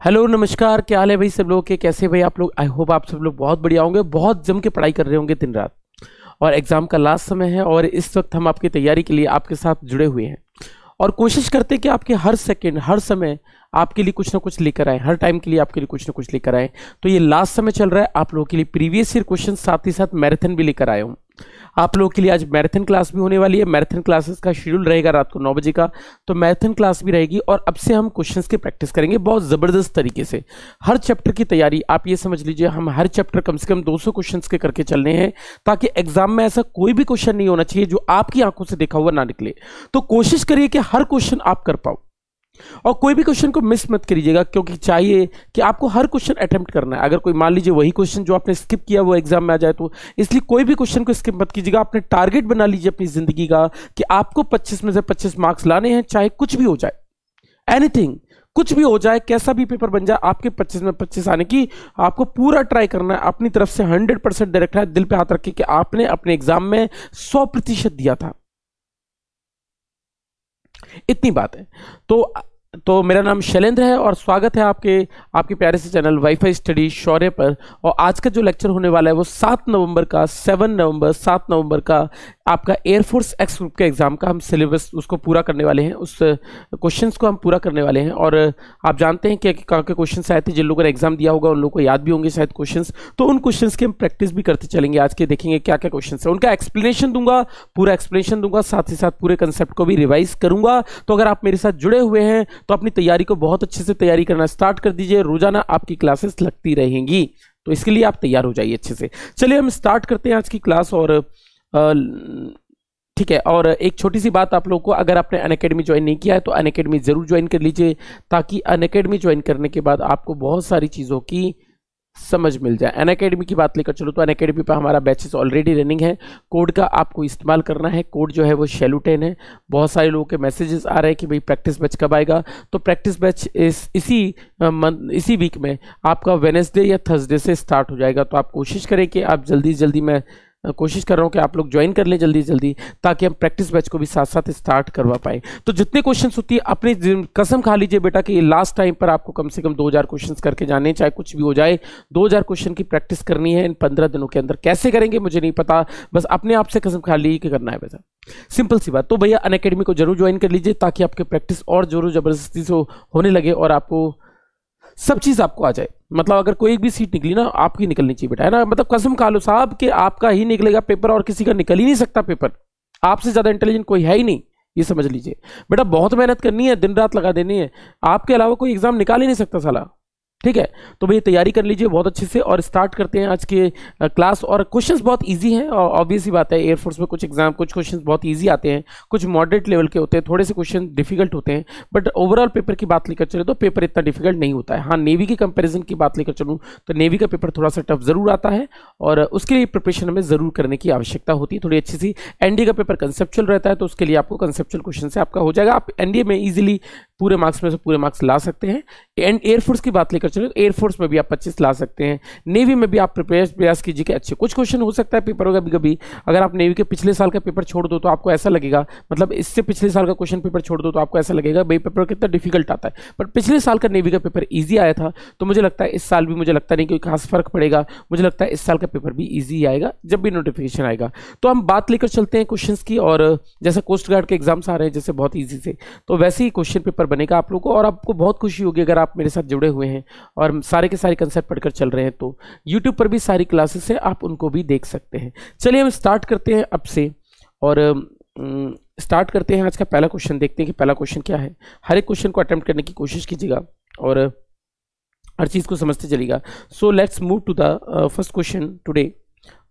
Hello नमस्कार, क्या हाल है भाई सब लोग के? कैसे भाई आप लोग? आई होप आप सब लोग बहुत बढ़िया होंगे, बहुत जम के पढ़ाई कर रहे होंगे दिन रात। और एग्जाम का लास्ट समय है और इस वक्त हम आपकी तैयारी के लिए आपके साथ जुड़े हुए हैं और कोशिश करते हैं कि आपके हर सेकंड हर समय आपके लिए कुछ ना कुछ लेकर आए, हर टाइम के लिए आपके लिए कुछ ना कुछ लेकर आए। तो ये लास्ट समय चल रहा है, आप लोगों के लिए प्रीवियस ईयर क्वेश्चन साथ ही साथ मैराथन भी लेकर आया हूँ। आप लोगों के लिए आज मैराथन क्लास भी होने वाली है। मैराथन क्लासेस का शेड्यूल रहेगा रात को 9 बजे का, तो मैराथन क्लास भी रहेगी और अब से हम क्वेश्चंस की प्रैक्टिस करेंगे बहुत ज़बरदस्त तरीके से। हर चैप्टर की तैयारी आप ये समझ लीजिए, हम हर चैप्टर कम से कम 200 क्वेश्चंस के करके चलने हैं, ताकि एग्जाम में ऐसा कोई भी क्वेश्चन नहीं होना चाहिए जो आपकी आंखों से देखा हुआ ना निकले। तो कोशिश करिए कि हर क्वेश्चन आप कर पाओ और कोई भी क्वेश्चन को मिस मत करिएगा, क्योंकि चाहिए कि आपको हर क्वेश्चन अटेम्प्ट करना है। अगर कोई मान लीजिए वही क्वेश्चन जो आपने स्किप किया वो एग्जाम में आ जाए, तो इसलिए कोई भी क्वेश्चन को स्किप मत कीजिएगा। आपने टारगेट बना लीजिए अपनी जिंदगी का कि आपको 25 में से 25 मार्क्स लाने हैं, चाहे कुछ भी हो जाए, एनीथिंग, कुछ भी हो जाए, कैसा भी पेपर बन जाए, आपके 25 में 25 आने की आपको पूरा ट्राई करना है। अपनी तरफ से 100% दे रखना है, दिल पे हाथ रखिए कि आपने अपने एग्जाम में 100% दिया था। इतनी बात है। तो मेरा नाम शैलेंद्र है और स्वागत है आपके प्यारे से चैनल वाईफाई स्टडी शौर्य पर। और आज का जो लेक्चर होने वाला है वो 7 नवंबर का आपका एयरफोर्स एक्स ग्रुप के एग्जाम का हम सिलेबस उसको पूरा करने वाले हैं, उस क्वेश्चंस को हम पूरा करने वाले हैं। और आप जानते हैं कि कहाँ के क्वेश्चंस आए थे, जिन लोगों ने एग्जाम दिया होगा उन लोगों को याद भी होंगे शायद क्वेश्चंस, तो उन क्वेश्चंस की हम प्रैक्टिस भी करते चलेंगे। आज के देखेंगे क्या क्या क्वेश्चंस है, उनका एक्सप्लेनेशन दूंगा, पूरा एक्सप्लेनेशन दूंगा, साथ ही साथ पूरे कंसेप्ट को भी रिवाइज करूंगा। तो अगर आप मेरे साथ जुड़े हुए हैं तो अपनी तैयारी को बहुत अच्छे से तैयारी करना स्टार्ट कर दीजिए। रोजाना आपकी क्लासेस लगती रहेंगी, तो इसके लिए आप तैयार हो जाइए अच्छे से। चलिए हम स्टार्ट करते हैं आज की क्लास। और ठीक है, और एक छोटी सी बात आप लोगों को, अगर आपने अनअकैडमी ज्वाइन नहीं किया है तो अनअकैडमी जरूर ज्वाइन कर लीजिए, ताकि अनअकैडमी ज्वाइन करने के बाद आपको बहुत सारी चीज़ों की समझ मिल जाए। अनअकैडमी की बात लेकर चलो तो अनअकैडमी पर हमारा बैचेस ऑलरेडी रनिंग है। कोड का आपको इस्तेमाल करना है, कोड जो है वो शेलू10 है। बहुत सारे लोगों के मैसेजेस आ रहे हैं कि भाई प्रैक्टिस बैच कब आएगा, तो प्रैक्टिस बैच इसी वीक में आपका वेडनेसडे या थर्सडे से स्टार्ट हो जाएगा। तो आप कोशिश करें कि आप जल्दी जल्दी, मैं कोशिश कर रहा हूं कि आप लोग ज्वाइन कर लें जल्दी जल्दी, ताकि हम प्रैक्टिस बैच को भी साथ साथ स्टार्ट करवा पाए। तो जितने क्वेश्चंस होती है अपनी कसम खा लीजिए बेटा कि ये लास्ट टाइम पर आपको कम से कम 2000 क्वेश्चंस करके जाने, चाहे कुछ भी हो जाए। 2000 क्वेश्चन की प्रैक्टिस करनी है इन 15 दिनों के अंदर। कैसे करेंगे मुझे नहीं पता, बस अपने आप से कसम खा लीजिए कि करना है बेटा, सिंपल सी बात। तो भैया अनअकैडमी को जरूर ज्वाइन कर लीजिए, ताकि आपके प्रैक्टिस और जोरों जबरदस्ती से होने लगे और आपको सब चीज आपको आ जाए। मतलब अगर कोई भी सीट निकली ना, आपकी निकलनी चाहिए बेटा, है ना। मतलब कसम खा लो साहब कि आपका ही निकलेगा पेपर और किसी का निकल ही नहीं सकता पेपर। आपसे ज्यादा इंटेलिजेंट कोई है ही नहीं, ये समझ लीजिए बेटा। बहुत मेहनत करनी है, दिन रात लगा देनी है, आपके अलावा कोई एग्जाम निकाल ही नहीं सकता साला। ठीक है, तो भैया तैयारी कर लीजिए बहुत अच्छे से और स्टार्ट करते हैं आज के क्लास। और क्वेश्चंस बहुत इजी हैं और ऑब्वियस ही बात है, एयरफोर्स में कुछ क्वेश्चंस बहुत इजी आते हैं, कुछ मॉडरेट लेवल के होते हैं, थोड़े से क्वेश्चन डिफिकल्ट होते हैं। बट ओवरऑल पेपर की बात लेकर चले तो पेपर इतना डिफिकल्ट नहीं होता है। हाँ, नेवी की कंपेरिजन की बात लेकर चलूँ तो नेवी का पेपर थोड़ा सा टफ जरूर आता है और उसके लिए प्रिपरेशन हमें जरूर करने की आवश्यकता होती है थोड़ी अच्छी सी। एनडीए का पेपर कंसेप्चुअल रहता है, तो उसके लिए आपको कंसेप्चुअल क्वेश्चन से आपका हो जाएगा। आप एनडीए में इजीली पूरे मार्क्स में से पूरे मार्क्स ला सकते हैं। एंड एयरफोर्स की बात लेकर चले तो एयरफोर्स में भी आप 25 ला सकते हैं। नेवी में भी आप प्रयास कीजिए कि अच्छे कुछ क्वेश्चन हो सकता है पेपर होगा कभी कभी। अगर आप नेवी के पिछले साल का पेपर छोड़ दो तो आपको ऐसा लगेगा, मतलब इससे पिछले साल का क्वेश्चन पेपर छोड़ दो तो आपको ऐसा लगेगा भाई पेपर कितना डिफिकल्ट आता है। बट पिछले साल का नेवी का पेपर ईजी आया था, तो मुझे लगता है इस साल भी, मुझे लगता नहीं कोई खास फर्क पड़ेगा, मुझे लगता है इस साल का पेपर भी ईजी आएगा जब भी नोटिफिकेशन आएगा। तो हम बात लेकर चलते हैं क्वेश्चन की। और जैसे कोस्ट गार्ड के एग्जाम्स आ रहे हैं जैसे बहुत ईजी से, तो वैसे ही क्वेश्चन पेपर बनेगा आप लोगों को। और आपको बहुत खुशी होगी अगर आप मेरे साथ जुड़े हुए हैं और सारे के सारे कंसेप्ट पढ़कर चल रहे हैं। तो YouTube पर भी सारी क्लासेस है, आप उनको भी देख सकते हैं। चलिए हम स्टार्ट करते हैं अब से और स्टार्ट करते हैं आज का पहला क्वेश्चन। देखते हैं कि पहला क्वेश्चन क्या है। हर एक क्वेश्चन को अटेम्प्ट करने की कोशिश कीजिएगा और हर चीज़ को समझते चलिएगा। So let's move to the first question today.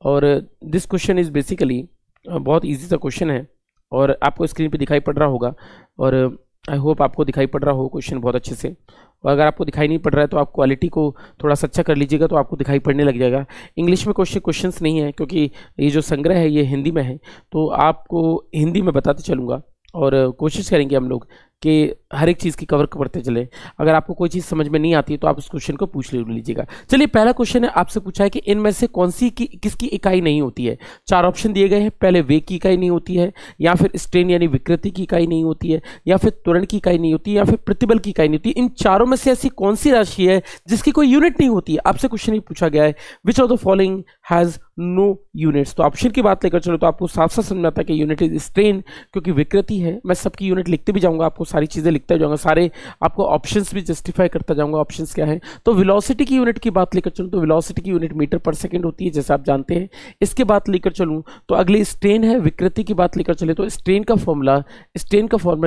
और दिस क्वेश्चन इज बेसिकली बहुत ईजी सा क्वेश्चन है और आपको स्क्रीन पे दिखाई पड़ रहा होगा और आई होप आपको दिखाई पड़ रहा हो क्वेश्चन बहुत अच्छे से। और अगर आपको दिखाई नहीं पड़ रहा है तो आप क्वालिटी को थोड़ा सा अच्छा कर लीजिएगा, तो आपको दिखाई पड़ने लग जाएगा। इंग्लिश में क्वेश्चंस नहीं है क्योंकि ये जो संग्रह है ये हिंदी में है, तो आपको हिंदी में बताते चलूँगा और कोशिश करेंगे हम लोग कि हर एक चीज़ की कवर करते चले। अगर आपको कोई चीज़ समझ में नहीं आती है तो आप उस क्वेश्चन को पूछ लीजिएगा। चलिए पहला क्वेश्चन है, आपसे पूछा है कि इनमें से कौन सी किसकी इकाई नहीं होती है। 4 ऑप्शन दिए गए हैं। पहले वेग की इकाई नहीं होती है, या फिर स्ट्रेन यानी विकृति की इकाई नहीं होती है, या फिर त्वरण की इकाई नहीं होती है, या फिर प्रतिबल की इकाई नहीं होती है। इन चारों में से ऐसी कौन सी राशि है जिसकी कोई यूनिट नहीं होती है। आपसे क्वेश्चन ही पूछा गया है which of the following has no units. तो ऑप्शन की बात लेकर चलो तो आपको साफ साफ समझ में आता है कि यूनिट इज स्ट्रेन, क्योंकि विकृति है। मैं सबकी यूनिट लिखते भी जाऊंगा, आपको सारी चीजें लिखता जाऊंगा, सारे आपको ऑप्शंस भी जस्टिफाई करता जाऊंगा ऑप्शंस क्या है। तो वेलोसिटी की यूनिट की बात लेकर चलूं तो वेलोसिटी की यूनिट मीटर पर सेकंड होती है, जैसे आप जानते हैं। इसके बात लेकर चलूं तो अगली स्ट्रेन है। विकृति की बात लेकर चले तो स्ट्रेन का फॉर्मूला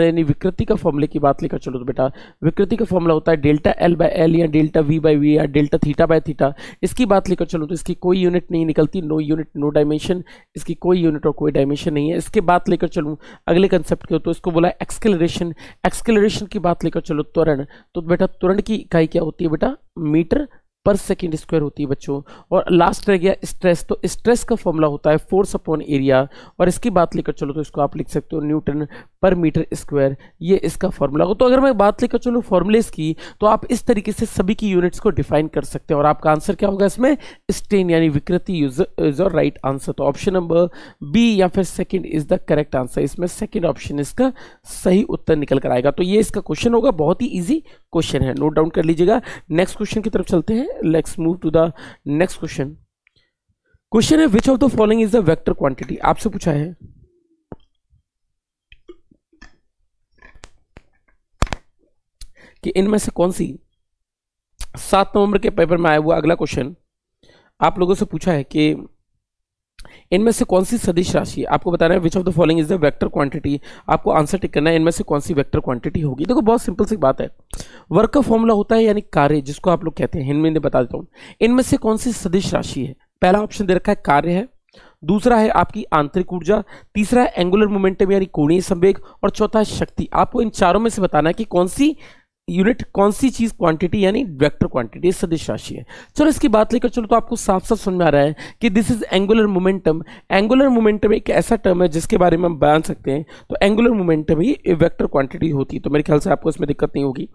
यानी विकृति का फॉर्मूले की बात लेकर चलो तो बेटा विकृति का फॉर्मूला होता है डेल्टा एल बाय एल या डेल्टा वी बाय वी या डेल्टा थीटा बाय थीटा। इसकी बात लेकर चलो तो इसकी कोई यूनिट नहीं निकलती, नो यूनिट नो डायमेंशन, इसकी कोई यूनिट और कोई डायमेंशन नहीं है। इसके बात लेकर चलूं अगले कंसेप्ट के तो इसको बोला एक्सेलरेशन। एक्सेलरेशन की बात लेकर चलो त्वरण, तो बेटा त्वरण की इकाई क्या होती है बेटा मीटर पर सेकेंड स्क्वायर होती है बच्चों। और लास्ट रह गया स्ट्रेस, तो स्ट्रेस का फॉर्मूला होता है फोर्स अपॉन एरिया, और इसकी बात लेकर चलो तो इसको आप लिख सकते हो न्यूटन पर मीटर स्क्वायर, ये इसका फॉर्मूला हो। तो अगर मैं बात लेकर चलूँ फॉर्मूलेस की तो आप इस तरीके से सभी की यूनिट्स को डिफाइन कर सकते हैं, और आपका आंसर क्या होगा इसमें स्ट्रेन यानी विकृति इज योर राइट आंसर। तो ऑप्शन नंबर बी या फिर second is the correct answer. इसमें सेकंड ऑप्शन इसका सही उत्तर निकल कर आएगा। तो ये इसका क्वेश्चन होगा, बहुत ही इजी क्वेश्चन है, नोट डाउन कर लीजिएगा। नेक्स्ट क्वेश्चन की तरफ चलते हैं। Let's move to the next question. Question है which of the following is the vector quantity. आपसे पूछा है कि इनमें से कौन सी, 7 नवंबर के पेपर में आया हुआ अगला क्वेश्चन आप लोगों से पूछा है कि इनमें से कौन सी सदिश राशि है। आपको बताना है which of the following is the vector quantity. आपको आंसर टिक करना है इनमें से कौन सी वेक्टर क्वांटिटी होगी। देखो बहुत सिंपल सी बात है, वर्क का फॉर्मूला होता है यानी कार्य, जिसको आप लोग कहते हैं, हिंदी में बता देता हूं। इनमें से कौन सी सदिश राशि है। पहला ऑप्शन दे रखा है कार्य है, दूसरा है आपकी आंतरिक ऊर्जा, तीसरा है एंगुलर मोमेंटम यानी कोणीय संवेग, और चौथा है शक्ति। आपको इन चारों में से बताना है कि कौन सी यूनिट, कौन सी चीज क्वांटिटी यानी वेक्टर क्वांटिटी सदिश राशि है। चलो इसकी बात लेकर चलो तो आपको साफ साफ समझ में आ रहा है कि this is angular momentum. Angular momentum एक ऐसा टर्म है जिसके बारे में हम बयान सकते हैं, तो एंगुलर मोमेंटम ही वेक्टर क्वांटिटी होती है। तो मेरे ख्याल से आपको इसमें दिक्कत नहीं होगी,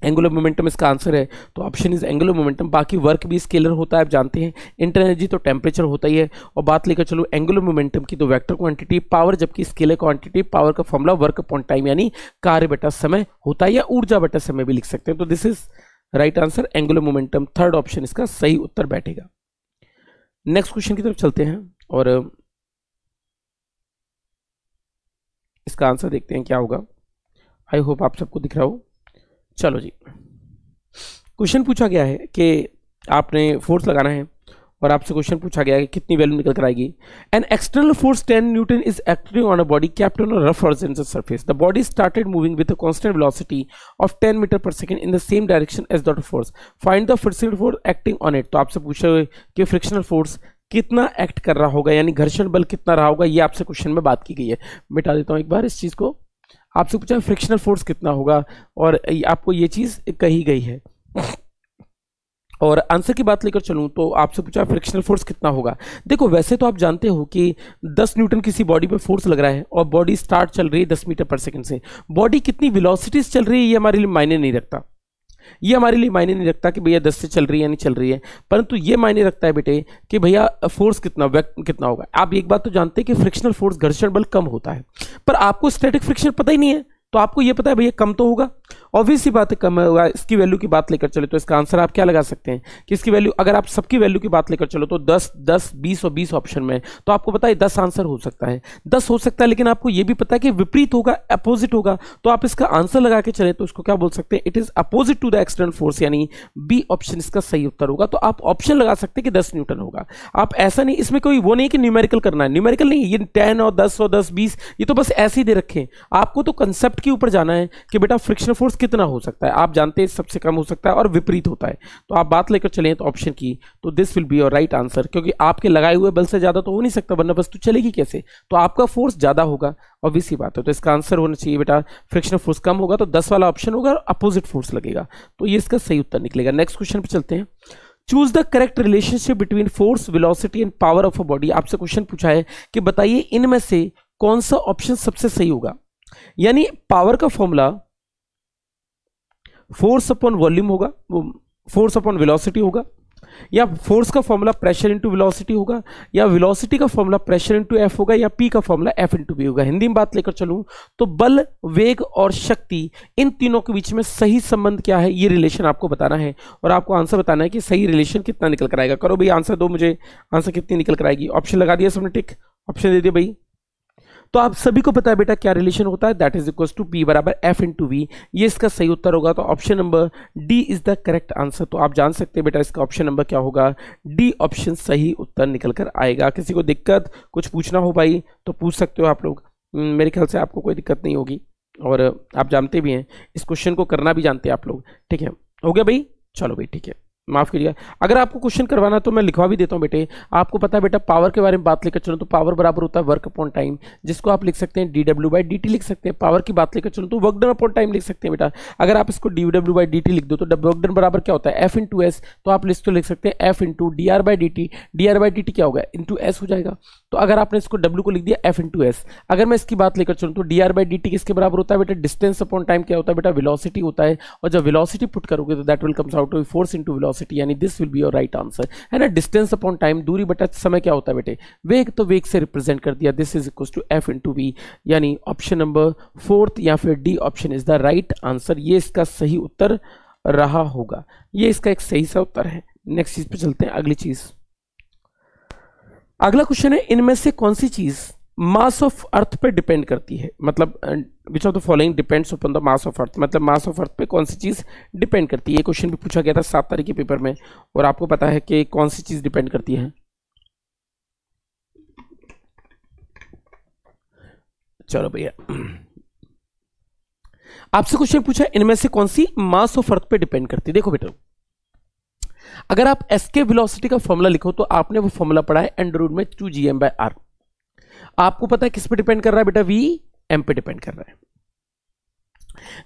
एंगुलर मोमेंटम इसका आंसर है। तो ऑप्शन इज एंगुलर मोमेंटम। बाकी वर्क भी स्केलर होता है, आप जानते हैं, इंटर एनर्जी तो टेम्परेचर होता ही है। और बात लेकर चलो एंगुलर मोमेंटम की तो वेक्टर क्वांटिटी पावर, जबकि स्केलर क्वांटिटी पावर का फॉर्मूला वर्क अपॉन टाइम यानी कार्य बटा समय होता है, या ऊर्जा बटा समय भी लिख सकते हैं। तो this is right answer angular momentum, third option इसका सही उत्तर बैठेगा। नेक्स्ट क्वेश्चन की तरफ चलते हैं और इसका आंसर देखते हैं क्या होगा। आई होप आप सबको दिख रहा हो। चलो जी, क्वेश्चन पूछा गया है कि आपने फोर्स लगाना है और आपसे क्वेश्चन पूछा गया है कि कितनी वैल्यू निकल कर आएगी। An external force 10 newton is acting on a body kept on a rough horizontal surface. The body started moving with a constant velocity of 10 metre per second in the same direction as the force. Find the frictional force acting on it. तो आपसे पूछा है कि frictional force कितना act कर रहा होगा, यानी घर्षण बल कितना रहा होगा, ये आपसे क्वेश्चन में बात की गई है। मिटा देता हूं एक बार इस चीज को। आपसे पूछा फ्रिक्शनल फोर्स कितना होगा और आपको ये चीज कही गई है। और आंसर की बात लेकर चलूं तो आपसे पूछा फ्रिक्शनल फोर्स कितना होगा। देखो वैसे तो आप जानते हो कि 10 न्यूटन किसी बॉडी पे फोर्स लग रहा है और बॉडी स्टार्ट चल रही है 10 मीटर पर सेकंड से। बॉडी कितनी वेलोसिटी से चल रही है ये हमारे लिए मायने नहीं रखता, ये हमारे लिए मायने नहीं रखता कि भैया 10 से चल रही है या नहीं चल रही है, परंतु ये मायने रखता है बेटे कि भैया फोर्स कितना होगा। आप एक बात तो जानते हैं कि फ्रिक्शनल फोर्स घर्षण बल कम होता है, पर आपको स्टैटिक फ्रिक्शन पता ही नहीं है, तो आपको ये पता है भैया कम तो होगा, ऑब्वियस सी बात है कम होगा। इसकी वैल्यू की बात लेकर चले तो इसका आंसर आप क्या लगा सकते हैं कि इसकी वैल्यू, अगर आप सबकी वैल्यू की बात लेकर चलो तो 10, 10, 20 और 20 ऑप्शन में, तो आपको पता है 10 आंसर हो सकता है, 10 हो सकता है, लेकिन आपको ये भी पता है कि विपरीत होगा, अपोजिट होगा। तो आप इसका आंसर लगा के चले तो इसको क्या बोल सकते हैं, it is opposite to the external force, यानी बी ऑप्शन इसका सही उत्तर होगा। तो आप ऑप्शन लगा सकते हैं कि 10 न्यूटन होगा। आप ऐसा नहीं, इसमें कोई वो नहीं कि न्यूमेरिकल करना है, न्यूमेरिकल नहीं, ये 10 और 10 और 10, 20 ये तो बस ऐसे ही दे रखे। आपको तो कंसेप्ट के ऊपर जाना है कि बेटा फ्रिक्शनल फोर्स कितना हो सकता है। आप जानते हैं सबसे कम हो सकता है और विपरीत होता है। तो आप बात लेकर चलें तो ऑप्शन की, तो this will be your right answer, क्योंकि आपके लगाए हुए बल से ज्यादा तो हो नहीं सकता, वरना वस्तु चलेगी कैसे, तो आपका फोर्स ज्यादा होगा, ऑब्वियस सी बात है। तो इसका आंसर होना चाहिए बेटा फ्रिक्शनल फोर्स कम होगा, तो 10 वाला ऑप्शन होगा और अपोजिट फोर्स लगेगा, तो ये इसका सही उत्तर निकलेगा। नेक्स्ट क्वेश्चन पे चलते हैं। Choose the correct relationship between force, velocity and power of a body. आपसे क्वेश्चन पूछा है कि बताइए इनमें से कौन सा ऑप्शन सबसे सही होगा। यानी पावर का फॉर्मूला फोर्स अपॉन वॉल्यूम होगा, वो फोर्स अपॉन वेलोसिटी होगा, या फोर्स का फॉर्मूला प्रेशर इंटू वेलोसिटी होगा, या वेलोसिटी का फॉर्मूला प्रेशर इंटू एफ होगा, या पी का फॉर्मूला एफ इंटू बी होगा। हिंदी में बात लेकर चलूं तो बल, वेग और शक्ति, इन तीनों के बीच में सही संबंध क्या है, ये रिलेशन आपको बताना है और आपको आंसर बताना है कि सही रिलेशन कितना निकल कर आएगा। करो भाई आंसर दो मुझे, आंसर कितनी निकल कर आएगी। ऑप्शन लगा दिया सबने, टिक, ऑप्शन दे दिया भाई। तो आप सभी को पता है बेटा क्या रिलेशन होता है, that is equal to P बराबर एफ इंटू वी। ये इसका सही उत्तर होगा, तो option number D is the correct answer. तो आप जान सकते हैं बेटा इसका ऑप्शन नंबर क्या होगा, डी ऑप्शन सही उत्तर निकल कर आएगा। किसी को दिक्कत कुछ पूछना हो भाई तो पूछ सकते हो आप लोग, मेरे ख्याल से आपको कोई दिक्कत नहीं होगी और आप जानते भी हैं इस क्वेश्चन को करना भी जानते हैं आप लोग। ठीक है, हो गया भाई, चलो भाई ठीक है, माफ करिए। अगर आपको क्वेश्चन करवाना तो मैं लिखवा भी देता हूं बेटे। आपको पता है बेटा पावर के बारे में बात लेकर चलो तो पावर बराबर होता है वर्क अपॉन टाइम, जिसको आप लिख सकते हैं dw/dt लिख सकते हैं। पावर की बात लेकर चलो तो वर्क डन अपॉन टाइम लिख सकते हैं बेटा। अगर आप इसको dw/dt लिख दो तो वर्क डन बराबर क्या होता है f इंटू एस, तो आप इसको लिख सकते हैं f इंटू dr/dt। dr/dt क्या होगा, इंटू एस हो जाएगा। तो अगर आपने इसको w को लिख दिया f इंटू एस, अगर मैं इसकी बात लेकर चलूँ तो dr/dt किसके बराबर होता है बेटा, डिस्टेंस अपॉन टाइम क्या होता है बेटा, वेलोसिटी होता है। और जब वेलोसिटी पुट करोगे तो that will comes out to force into velocity, यानी this will be your right answer, है ना। डिस्टेंस अपॉन टाइम, दूरी बटा समय क्या होता है बेटे, वेग, तो वेग से रिप्रेजेंट कर दिया, this is equal to F into V. यानी ऑप्शन नंबर फोर्थ या फिर D option is the right answer, ये इसका सही उत्तर रहा होगा। ये इसका एक सही सा उत्तर है। नेक्स्ट चीज पे चलते हैं, अगली चीज। अगला क्वेश्चन है, इनमें से कौन सी चीज मास ऑफ अर्थ पे डिपेंड करती है, मतलब विच of the following depends upon the mass of earth, मतलब मास ऑफ अर्थ पे कौन सी चीज डिपेंड करती है। ये क्वेश्चन भी पूछा गया था 7 तारीख के पेपर में और आपको पता है कि कौन सी चीज डिपेंड करती है। चलो भैया, आपसे क्वेश्चन पूछा इनमें से कौन सी मास ऑफ अर्थ पे डिपेंड करती है। देखो बेटा, अगर आप एसके वेलोसिटी का फॉर्मूला लिखो तो आपने वो फॉर्मूला पढ़ा है अंडर रूट में 2gm/r। आपको पता है किस पे डिपेंड कर रहा है बेटा, वी एम पे डिपेंड कर रहा है।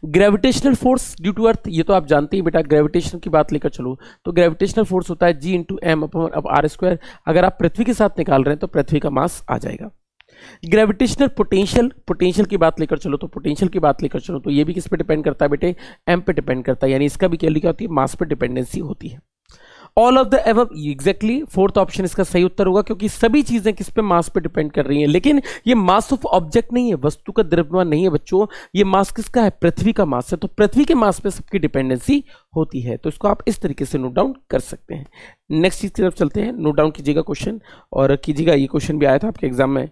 Gravitational force due to Earth, ये तो आप जानते ही बेटा। ग्रेविटेशन की बात लेकर चलो तो ग्रेविटेशनल फोर्स होता है g into M upon R square. अगर आप पृथ्वी के साथ निकाल रहे हैं तो पृथ्वी का मास आ जाएगा। ग्रेविटेशनल पोटेंशियल, पोटेंशियल की बात लेकर चलो तो पोटेंशियल की बात लेकर चलो तो ये भी किस पे डिपेंड करता है बेटे, एम पे डिपेंड करता है। यानी इसका भी क्या लिखा होती है, मास पे डिपेंडेंसी होती है। All of the above, exactly fourth option इसका सही उत्तर होगा, क्योंकि सभी चीजें किस पे, मास पे डिपेंड कर रही हैं। लेकिन ये मास ऑफ ऑब्जेक्ट नहीं है, वस्तु का द्रव्यमान नहीं है बच्चों, ये मास किसका है, पृथ्वी का मास है। तो पृथ्वी के मास पे सबकी डिपेंडेंसी होती है। तो इसको आप इस तरीके से नोट डाउन कर सकते हैं। नेक्स्ट चीज की तरफ चलते हैं, नोट डाउन कीजिएगा क्वेश्चन और कीजिएगा, ये क्वेश्चन भी आया था आपके एग्जाम में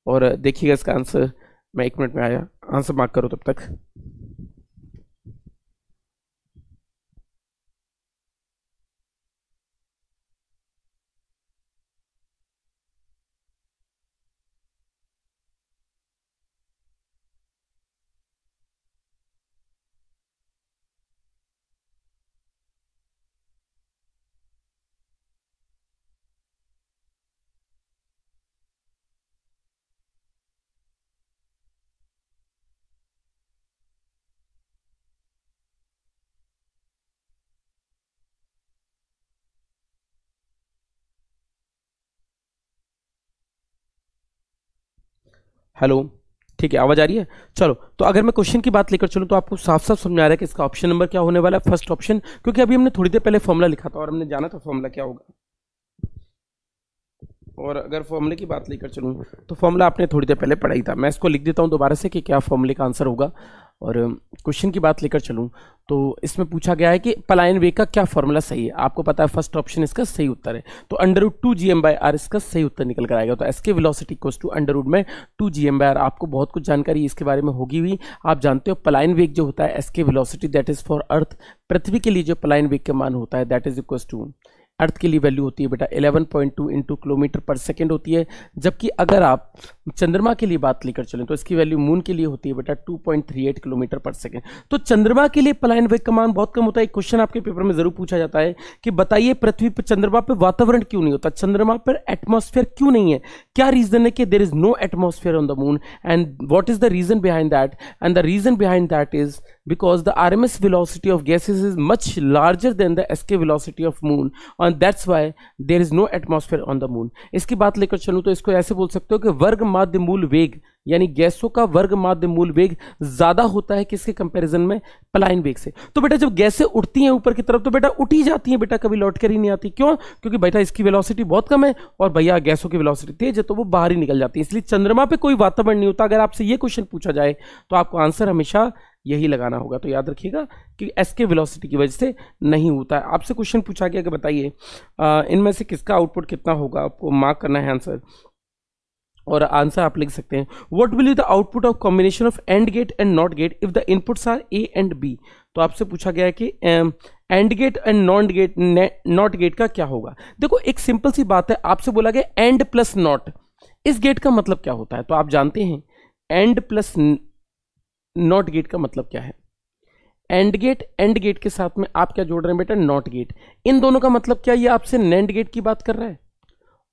और देखिएगा इसका आंसर। मैं 1 मिनट में आया, आंसर मार्क करो तब तक। हेलो, ठीक है, आवाज आ रही है। चलो, तो अगर मैं क्वेश्चन की बात लेकर चलूं तो आपको साफ साफ समझ आ रहा है कि इसका ऑप्शन नंबर क्या होने वाला है, फर्स्ट ऑप्शन। क्योंकि अभी हमने थोड़ी देर पहले फॉर्मूला लिखा था और हमने जाना था फॉर्मूला क्या होगा। और अगर फॉर्मूले की बात लेकर चलूं तो फॉर्मूला आपने थोड़ी देर पहले पढ़ा ही था। मैं इसको लिख देता हूं दोबारा से कि क्या फॉर्मूले का आंसर होगा। और क्वेश्चन की बात लेकर चलूं तो इसमें पूछा गया है कि पलायन वेग का क्या फॉर्मूला सही है। आपको पता है फर्स्ट ऑप्शन इसका सही उत्तर है, तो √2gm/r इसका सही उत्तर निकल कर आएगा। तो एसके वेलोसिटी इक्वल्स टू √ में 2gm/r। आपको बहुत कुछ जानकारी इसके बारे में होगी हुई। आप जानते हो पलायन वेग जो होता है escape velocity that is for earth, पृथ्वी के लिए जो पलायन वेग का मान होता है that is equals to, earth के लिए वैल्यू होती है बेटा 11.2 इंटू किलोमीटर पर सेकेंड होती है। जबकि अगर आप चंद्रमा के लिए बात लेकर चलें तो इसकी वैल्यू मून के लिए होती है बेटा 2.38 किलोमीटर पर सेकेंड। तो चंद्रमा के लिए पलायन वेग का मान बहुत कम होता है। एक क्वेश्चन आपके पेपर में जरूर पूछा जाता है कि बताइए पृथ्वी पर, चंद्रमा पर वातावरण क्यों नहीं होता, चंद्रमा पर एटमॉस्फेयर क्यों नहीं है, क्या रीजन है कि there is no atmosphere on the moon and what is the reason behind that. And the reason behind that is because the RMS velocity of gases is much larger than the SK velocity of moon and that's why there is no atmosphere on the moon। इसकी बात लेकर चलूं तो इसको ऐसे बोल सकते हो कि वर्ग माध्य मूल वेग यानी गैसों का वर्ग माध्य मूल वेग ज्यादा होता है किसके कंपैरिजन में, पलायन वेग से। तो बेटा जब गैसें उठती हैं ऊपर की तरफ तो बेटा उठ ही जाती हैं बेटा, कभी लौट कर ही नहीं आती। क्यों? क्योंकि बेटा इसकी वेलोसिटी बहुत कम है और भैया गैसों की वेलोसिटी तेज है, तो वो बाहर ही निकल जाती है। इसलिए चंद्रमा पे कोई वातावरण नहीं होता। अगर आपसे ये क्वेश्चन पूछा जाए तो आपको आंसर हमेशा यही लगाना होगा। तो याद रखिएगा कि एस के वेलोसिटी की वजह से नहीं होता है। आपसे क्वेश्चन पूछा गया कि बताइए इनमें से किसका आउटपुट कितना होगा, आपको मार्क करना है आंसर, और आंसर आप लिख सकते हैं what will be the output of combination of and gate and not gate if the inputs are A and B. तो आपसे पूछा गया है कि and gate and not gate का क्या होगा। देखो एक सिंपल सी बात है, आपसे बोला गया एंड प्लस नॉट, इस गेट का मतलब क्या होता है, तो आप जानते हैं एंड प्लस नॉट गेट का मतलब क्या है। एंड गेट के साथ में आप क्या जोड़ रहे हैं बेटा, नॉट गेट। इन दोनों का मतलब क्या, ये आपसे नैंड गेट की बात कर रहा है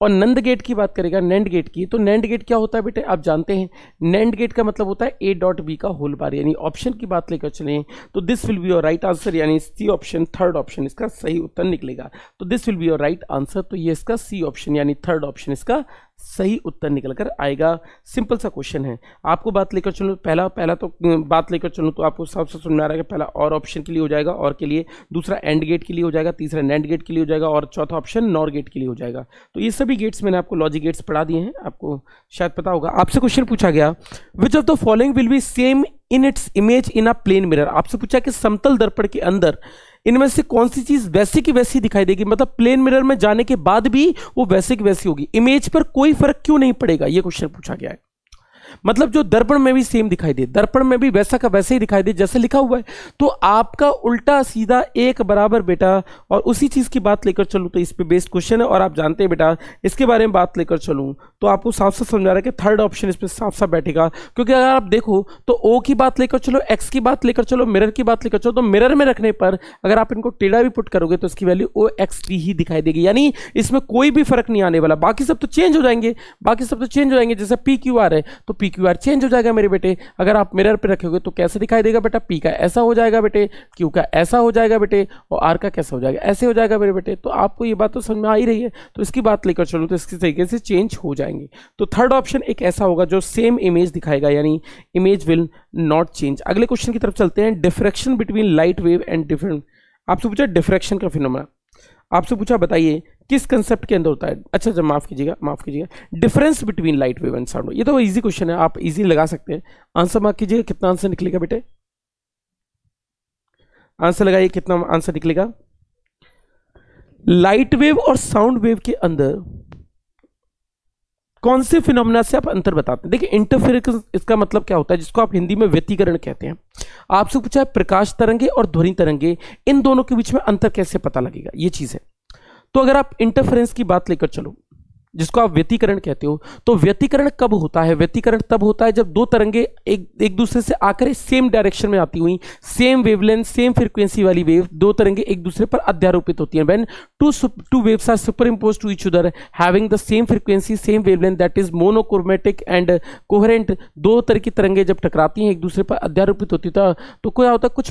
और नंद गेट की बात करेगा, नैंड गेट की। तो नैंड गेट क्या होता है बेटे, आप जानते हैं नैंड गेट का मतलब होता है ए डॉट बी का होल बार। यानी ऑप्शन की बात लेकर चलें तो this will be your right answer, यानी सी ऑप्शन, थर्ड ऑप्शन इसका सही उत्तर निकलेगा। तो this will be your right answer, तो ये इसका सी ऑप्शन यानी थर्ड ऑप्शन इसका सही उत्तर निकल कर आएगा। सिंपल सा क्वेश्चन है। आपको बात लेकर चलो, पहला तो बात लेकर चलो तो आपको सबसे समझ में आ रहा है कि पहला और ऑप्शन के लिए हो जाएगा, और के लिए, दूसरा एंड गेट के लिए हो जाएगा, तीसरा नैंड गेट के लिए हो जाएगा, और चौथा ऑप्शन नॉर गेट के लिए हो जाएगा। तो ये सभी गेट्स मैंने आपको लॉजिक गेट्स पढ़ा दिए हैं, आपको शायद पता होगा। आपसे क्वेश्चन पूछा गया which of the following will be same in its image in a plane mirror. आपसे पूछा कि समतल दर्पण के अंदर इनमें से कौन सी चीज वैसी की वैसी दिखाई देगी, मतलब प्लेन मिरर में जाने के बाद भी वो वैसे की वैसी होगी, इमेज पर कोई फर्क क्यों नहीं पड़ेगा, ये क्वेश्चन पूछा गया है। मतलब जो दर्पण में भी सेम दिखाई दे, दर्पण में भी वैसा का वैसे ही दिखाई दे जैसे लिखा हुआ है, तो आपका उल्टा सीधा एक बराबर बेटा। और उसी चीज की बात लेकर चलूं तो इस पे बेस्ड क्वेश्चन है, और आप जानते हैं बेटा इसके बारे में बात लेकर चलूं तो आपको साफ साफ समझा रहा है कि थर्ड ऑप्शन इस पे साफ साफ बैठेगा। क्योंकि अगर आप देखो तो ओ की बात लेकर चलो, एक्स की बात लेकर चलो, मिरर की बात लेकर चलो, तो मिरर में रखने पर अगर आप इनको टेढ़ा भी पुट करोगे तो इसकी वैल्यू ओ एक्स टी ही दिखाई देगी, यानी इसमें कोई भी फर्क नहीं आने वाला। बाकी सब तो चेंज हो जाएंगे, बाकी सब तो चेंज हो जाएंगे, जैसे पी क्यू आर है तो पी क्यू आर चेंज हो जाएगा मेरे बेटे। अगर आप मिरर पे रखोगे तो कैसे दिखाई देगा बेटा, पी का ऐसा हो जाएगा बेटे, क्यू का ऐसा हो जाएगा बेटे, और आर का कैसा हो जाएगा, ऐसे हो जाएगा मेरे बेटे। तो आपको ये बात तो समझ में आ ही रही है। तो इसकी बात लेकर चलो तो इसकी तरीके से चेंज हो जाएंगे। तो थर्ड ऑप्शन एक ऐसा होगा जो सेम इमेज दिखाएगा, यानी इमेज विल नॉट चेंज। अगले क्वेश्चन की तरफ चलते हैं, diffraction between light wave and different. आपसे पूछा डिफ्रैक्शन का फिनोमेना, आपसे पूछा बताइए किस कंसेप्ट के अंदर होता है। अच्छा माफ कीजिएगा, difference between light wave and sound. ये तो इजी क्वेश्चन है, आप इजी लगा सकते हैं। आंसर मार्क कीजिएगा, कितना आंसर निकलेगा बेटे, आंसर लगाइए कितना आंसर निकलेगा। लाइट वेव और साउंड वेव के अंदर कौन से फिनोमेना से आप अंतर बताते हैं। देखिए इंटरफेरेंस इसका मतलब क्या होता है, जिसको आप हिंदी में व्यतिकरण कहते हैं। आपसे पूछा है प्रकाश तरंगे और ध्वनि तरंगे, इन दोनों के बीच में अंतर कैसे पता लगेगा, ये चीज है। तो अगर आप इंटरफेरेंस की बात लेकर चलो, जिसको आप व्यतिकरण कहते हो, तो व्यतिकरण कब होता है, व्यतिकरण तब होता है जब दो तरंगे एक दूसरे से आकर सेम डायरेक्शन में आती हुई, सेम वेवलेंथ सेम फ्रीक्वेंसी वाली वेव, दो तरंगे एक दूसरे पर अध्यारोपित होती हैं। When two waves are superimposed to each other having the same frequency same wavelength that is monochromatic and coherent, दो तरह की तरंगे जब टकराती हैं एक दूसरे पर अध्यारोपित होती है, तो क्या होता है कुछ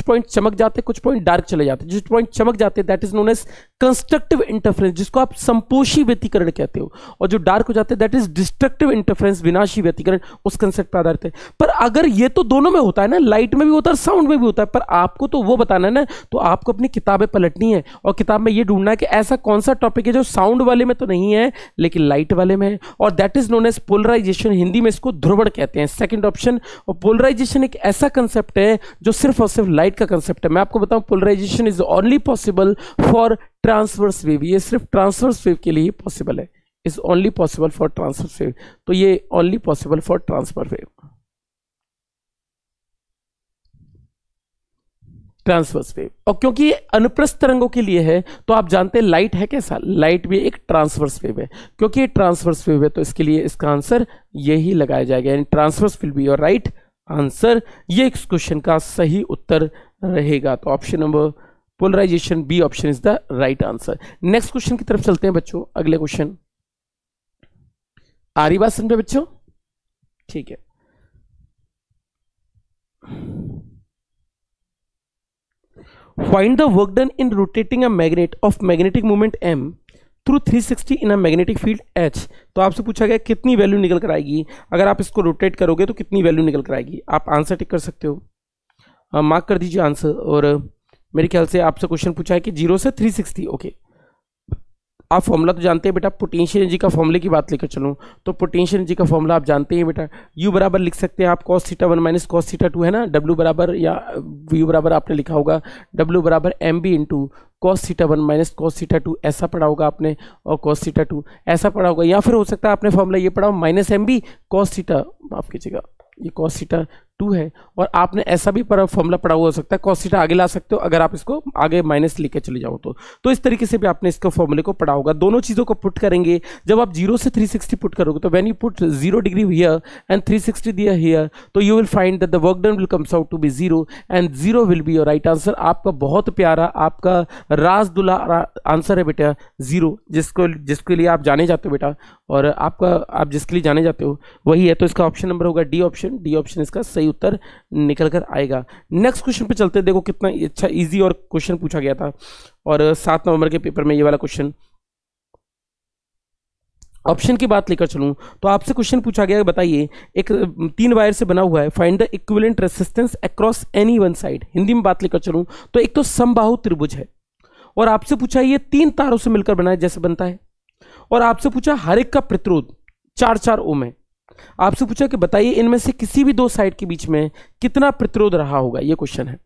पॉइंट चमक जाते हैं, कुछ पॉइंट डार्क चले जाते हैं। जिस पॉइंट चमक जाते हैं that is known as constructive interference, जिसको आप संपोषी व्यतिकरण कहते हो, और जो डार्क हो जाते हैं दैट इज डिस्ट्रक्टिव इंटरफेरेंस, विनाशी व्यतिकरण, उस कंसेप्ट पर आधारित है। पर अगर ये तो दोनों में होता है ना, लाइट में भी होता है साउंड में भी होता है, पर आपको तो वो बताना है ना, तो आपको अपनी किताबें पलटनी है और किताब में ये ढूंढना है कि ऐसा कौन सा टॉपिक है जो साउंड वाले में तो नहीं है लेकिन लाइट वाले में है, और that is known as polarization. Hindi में इसको ध्रुवण कहते हैं, सेकंड ऑप्शन। और पोलराइजेशन एक ऐसा कंसेप्ट है जो सिर्फ और सिर्फ लाइट का कंसेप्ट है। मैं आपको बताऊं polarization is only possible for transverse wave, ये सिर्फ ट्रांसवर्स वेव के लिए पॉसिबल है, is only possible for transverse wave. तो ये only possible for transfer wave, transverse wave. और क्योंकि ये अनुप्रस्थ तरंगों के लिए है तो आप जानते हैं लाइट है कैसा, लाइट भी एक ट्रांसवर्स वेव है। क्योंकि ये ट्रांसवर्स वेव है तो इसके लिए इसका आंसर यही लगाया जाएगा, यानी transverse will be your right answer. ये इस क्वेश्चन का सही उत्तर रहेगा। तो option number polarization B option is the right answer. Next question की तरफ चलते हैं बच्चों। अगले क्वेश्चन आ रही बात समझे बच्चों, ठीक है। Find the work done in rotating a magnet of magnetic moment m through 360 in a magnetic field H। तो आपसे पूछा गया कितनी वैल्यू निकल कर आएगी, अगर आप इसको रोटेट करोगे तो कितनी वैल्यू निकल कर आएगी। आप आंसर टिक कर सकते हो, मार्क कर दीजिए आंसर। और मेरे ख्याल से आपसे क्वेश्चन पूछा है कि 0 से 360। ओके, आप फॉर्मूला तो जानते हैं बेटा, पोटेंशियल एनर्जी का फॉर्मूले की बात लेकर चलूं तो पोटेंशियल एनर्जी का फॉर्मूला आप जानते हैं बेटा, U बराबर लिख सकते हैं आप cos theta 1 minus cos theta 2 है ना, W बराबर या U बराबर आपने लिखा होगा W बराबर mb into cos theta 1 minus cos theta 2, ऐसा पढ़ा होगा आपने, और cos थीटा 2 ऐसा पढ़ा होगा, या फिर हो सकता है आपने फॉर्मूला ये पढ़ा हो माइनस mb cos थीटा, माफ कीजिएगा ये cos थीटा 2 है, और आपने ऐसा भी फॉर्मूला पढ़ा हुआ हो सकता है, cos थीटा आगे ला सकते हो अगर आप इसको आगे माइनस लेके चले जाओ तो इस तरीके से भी आपने इसको फॉर्मूले को पढ़ा होगा। दोनों चीजों को पुट करेंगे, जब आप 0 से 360 पुट करोगे तो when you put 0 degree here and 360 there here, तो you will find that the work done will comes out to be 0 and 0 will be your right answer. आपका बहुत प्यारा, आपका राजदुला आंसर है बेटा 0, जिसके लिए आप जाने जाते हो बेटा, और आप जिसके लिए जाने जाते हो वही है। तो इसका ऑप्शन नंबर होगा डी ऑप्शन इसका सही उत्तर निकल कर आएगा। नेक्स्ट क्वेश्चन पे चलते हैं, देखो कितना अच्छा इजी और क्वेश्चन पूछा गया था, और 7 नवंबर के पेपर में ये वाला क्वेश्चन। ऑप्शन की बात लेकर चलूं तो आपसे क्वेश्चन पूछा गया, बताइए एक 3 वायर से बना हुआ है, find the equivalent resistance across any one side. Hindi में बात लेकर चलूं तो एक तो समबाहु त्रिभुज है, और आपसे पूछा ये 3 तारों से मिलकर बना है जैसे बनता है, और आपसे पूछा हर एक का प्रतिरोध 4 ओम है। आपसे पूछा कि बताइए इनमें से किसी भी 2 साइड के बीच में कितना प्रतिरोध रहा होगा, ये क्वेश्चन है।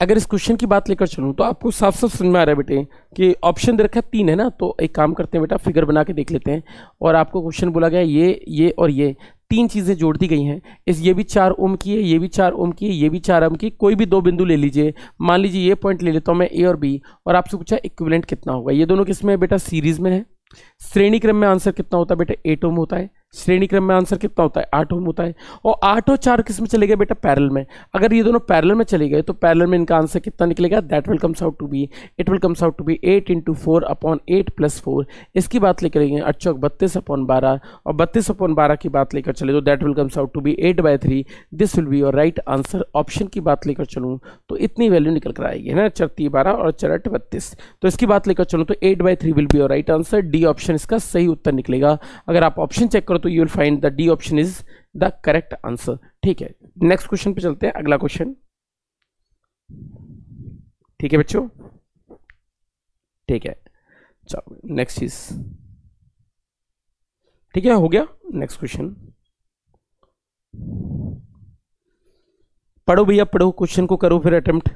अगर इस क्वेश्चन की बात लेकर चलूं तो आपको साफ साफ समझ में आ रहा है बेटे कि ऑप्शन दे रखा है 3 है ना, तो एक काम करते हैं बेटा, फिगर बना के देख लेते हैं। और आपको क्वेश्चन बोला गया ये और ये 3 चीजें जोड़ दी गई हैं, ये भी 4 ओम की है, ये भी 4 ओम की है, ये भी 4 ओम की, कोई भी 2 बिंदु ले लीजिए, मान लीजिए ये पॉइंट ले लेता हूं मैं A और B, और आपसे पूछा इक्विवेलेंट कितना होगा। ये दोनों किसमें है बेटा, सीरीज में है। श्रेणी क्रम में आंसर कितना होता है बेटा, 8 ओम होता है। श्रेणी क्रम में आंसर कितना होता है, 8 ओम होता है। और 8 और 4 किस में चले गए बेटा, पैरेलल में। अगर ये दोनों पैरेलल में चले गए तो पैरेलल में इनका आंसर कितना निकलेगा, that will comes out to be 8 into 4 upon 8 plus 4। इसकी बात लेकर 32/12, और 32/12 की बात लेकर चले तो that will comes out to be 8/3। This will be your right answer. Option की बात लेकर चलूँ तो इतनी वैल्यू निकल कर आएगी, है ना, 4×3=12 और 4×8=32। तो इसकी बात लेकर चलूँ तो 8/3 will be your right answer. D option इसका सही उत्तर निकलेगा। अगर आप ऑप्शन चेक करो तो you will find the D option is the correct answer. ठीक है, नेक्स्ट क्वेश्चन पे चलते हैं, अगला क्वेश्चन। ठीक है बच्चों, ठीक है, चलो नेक्स्ट चीज, ठीक है, हो गया। नेक्स्ट क्वेश्चन पढ़ो भैया, पढ़ो, क्वेश्चन को करो फिर अटेम्प्ट।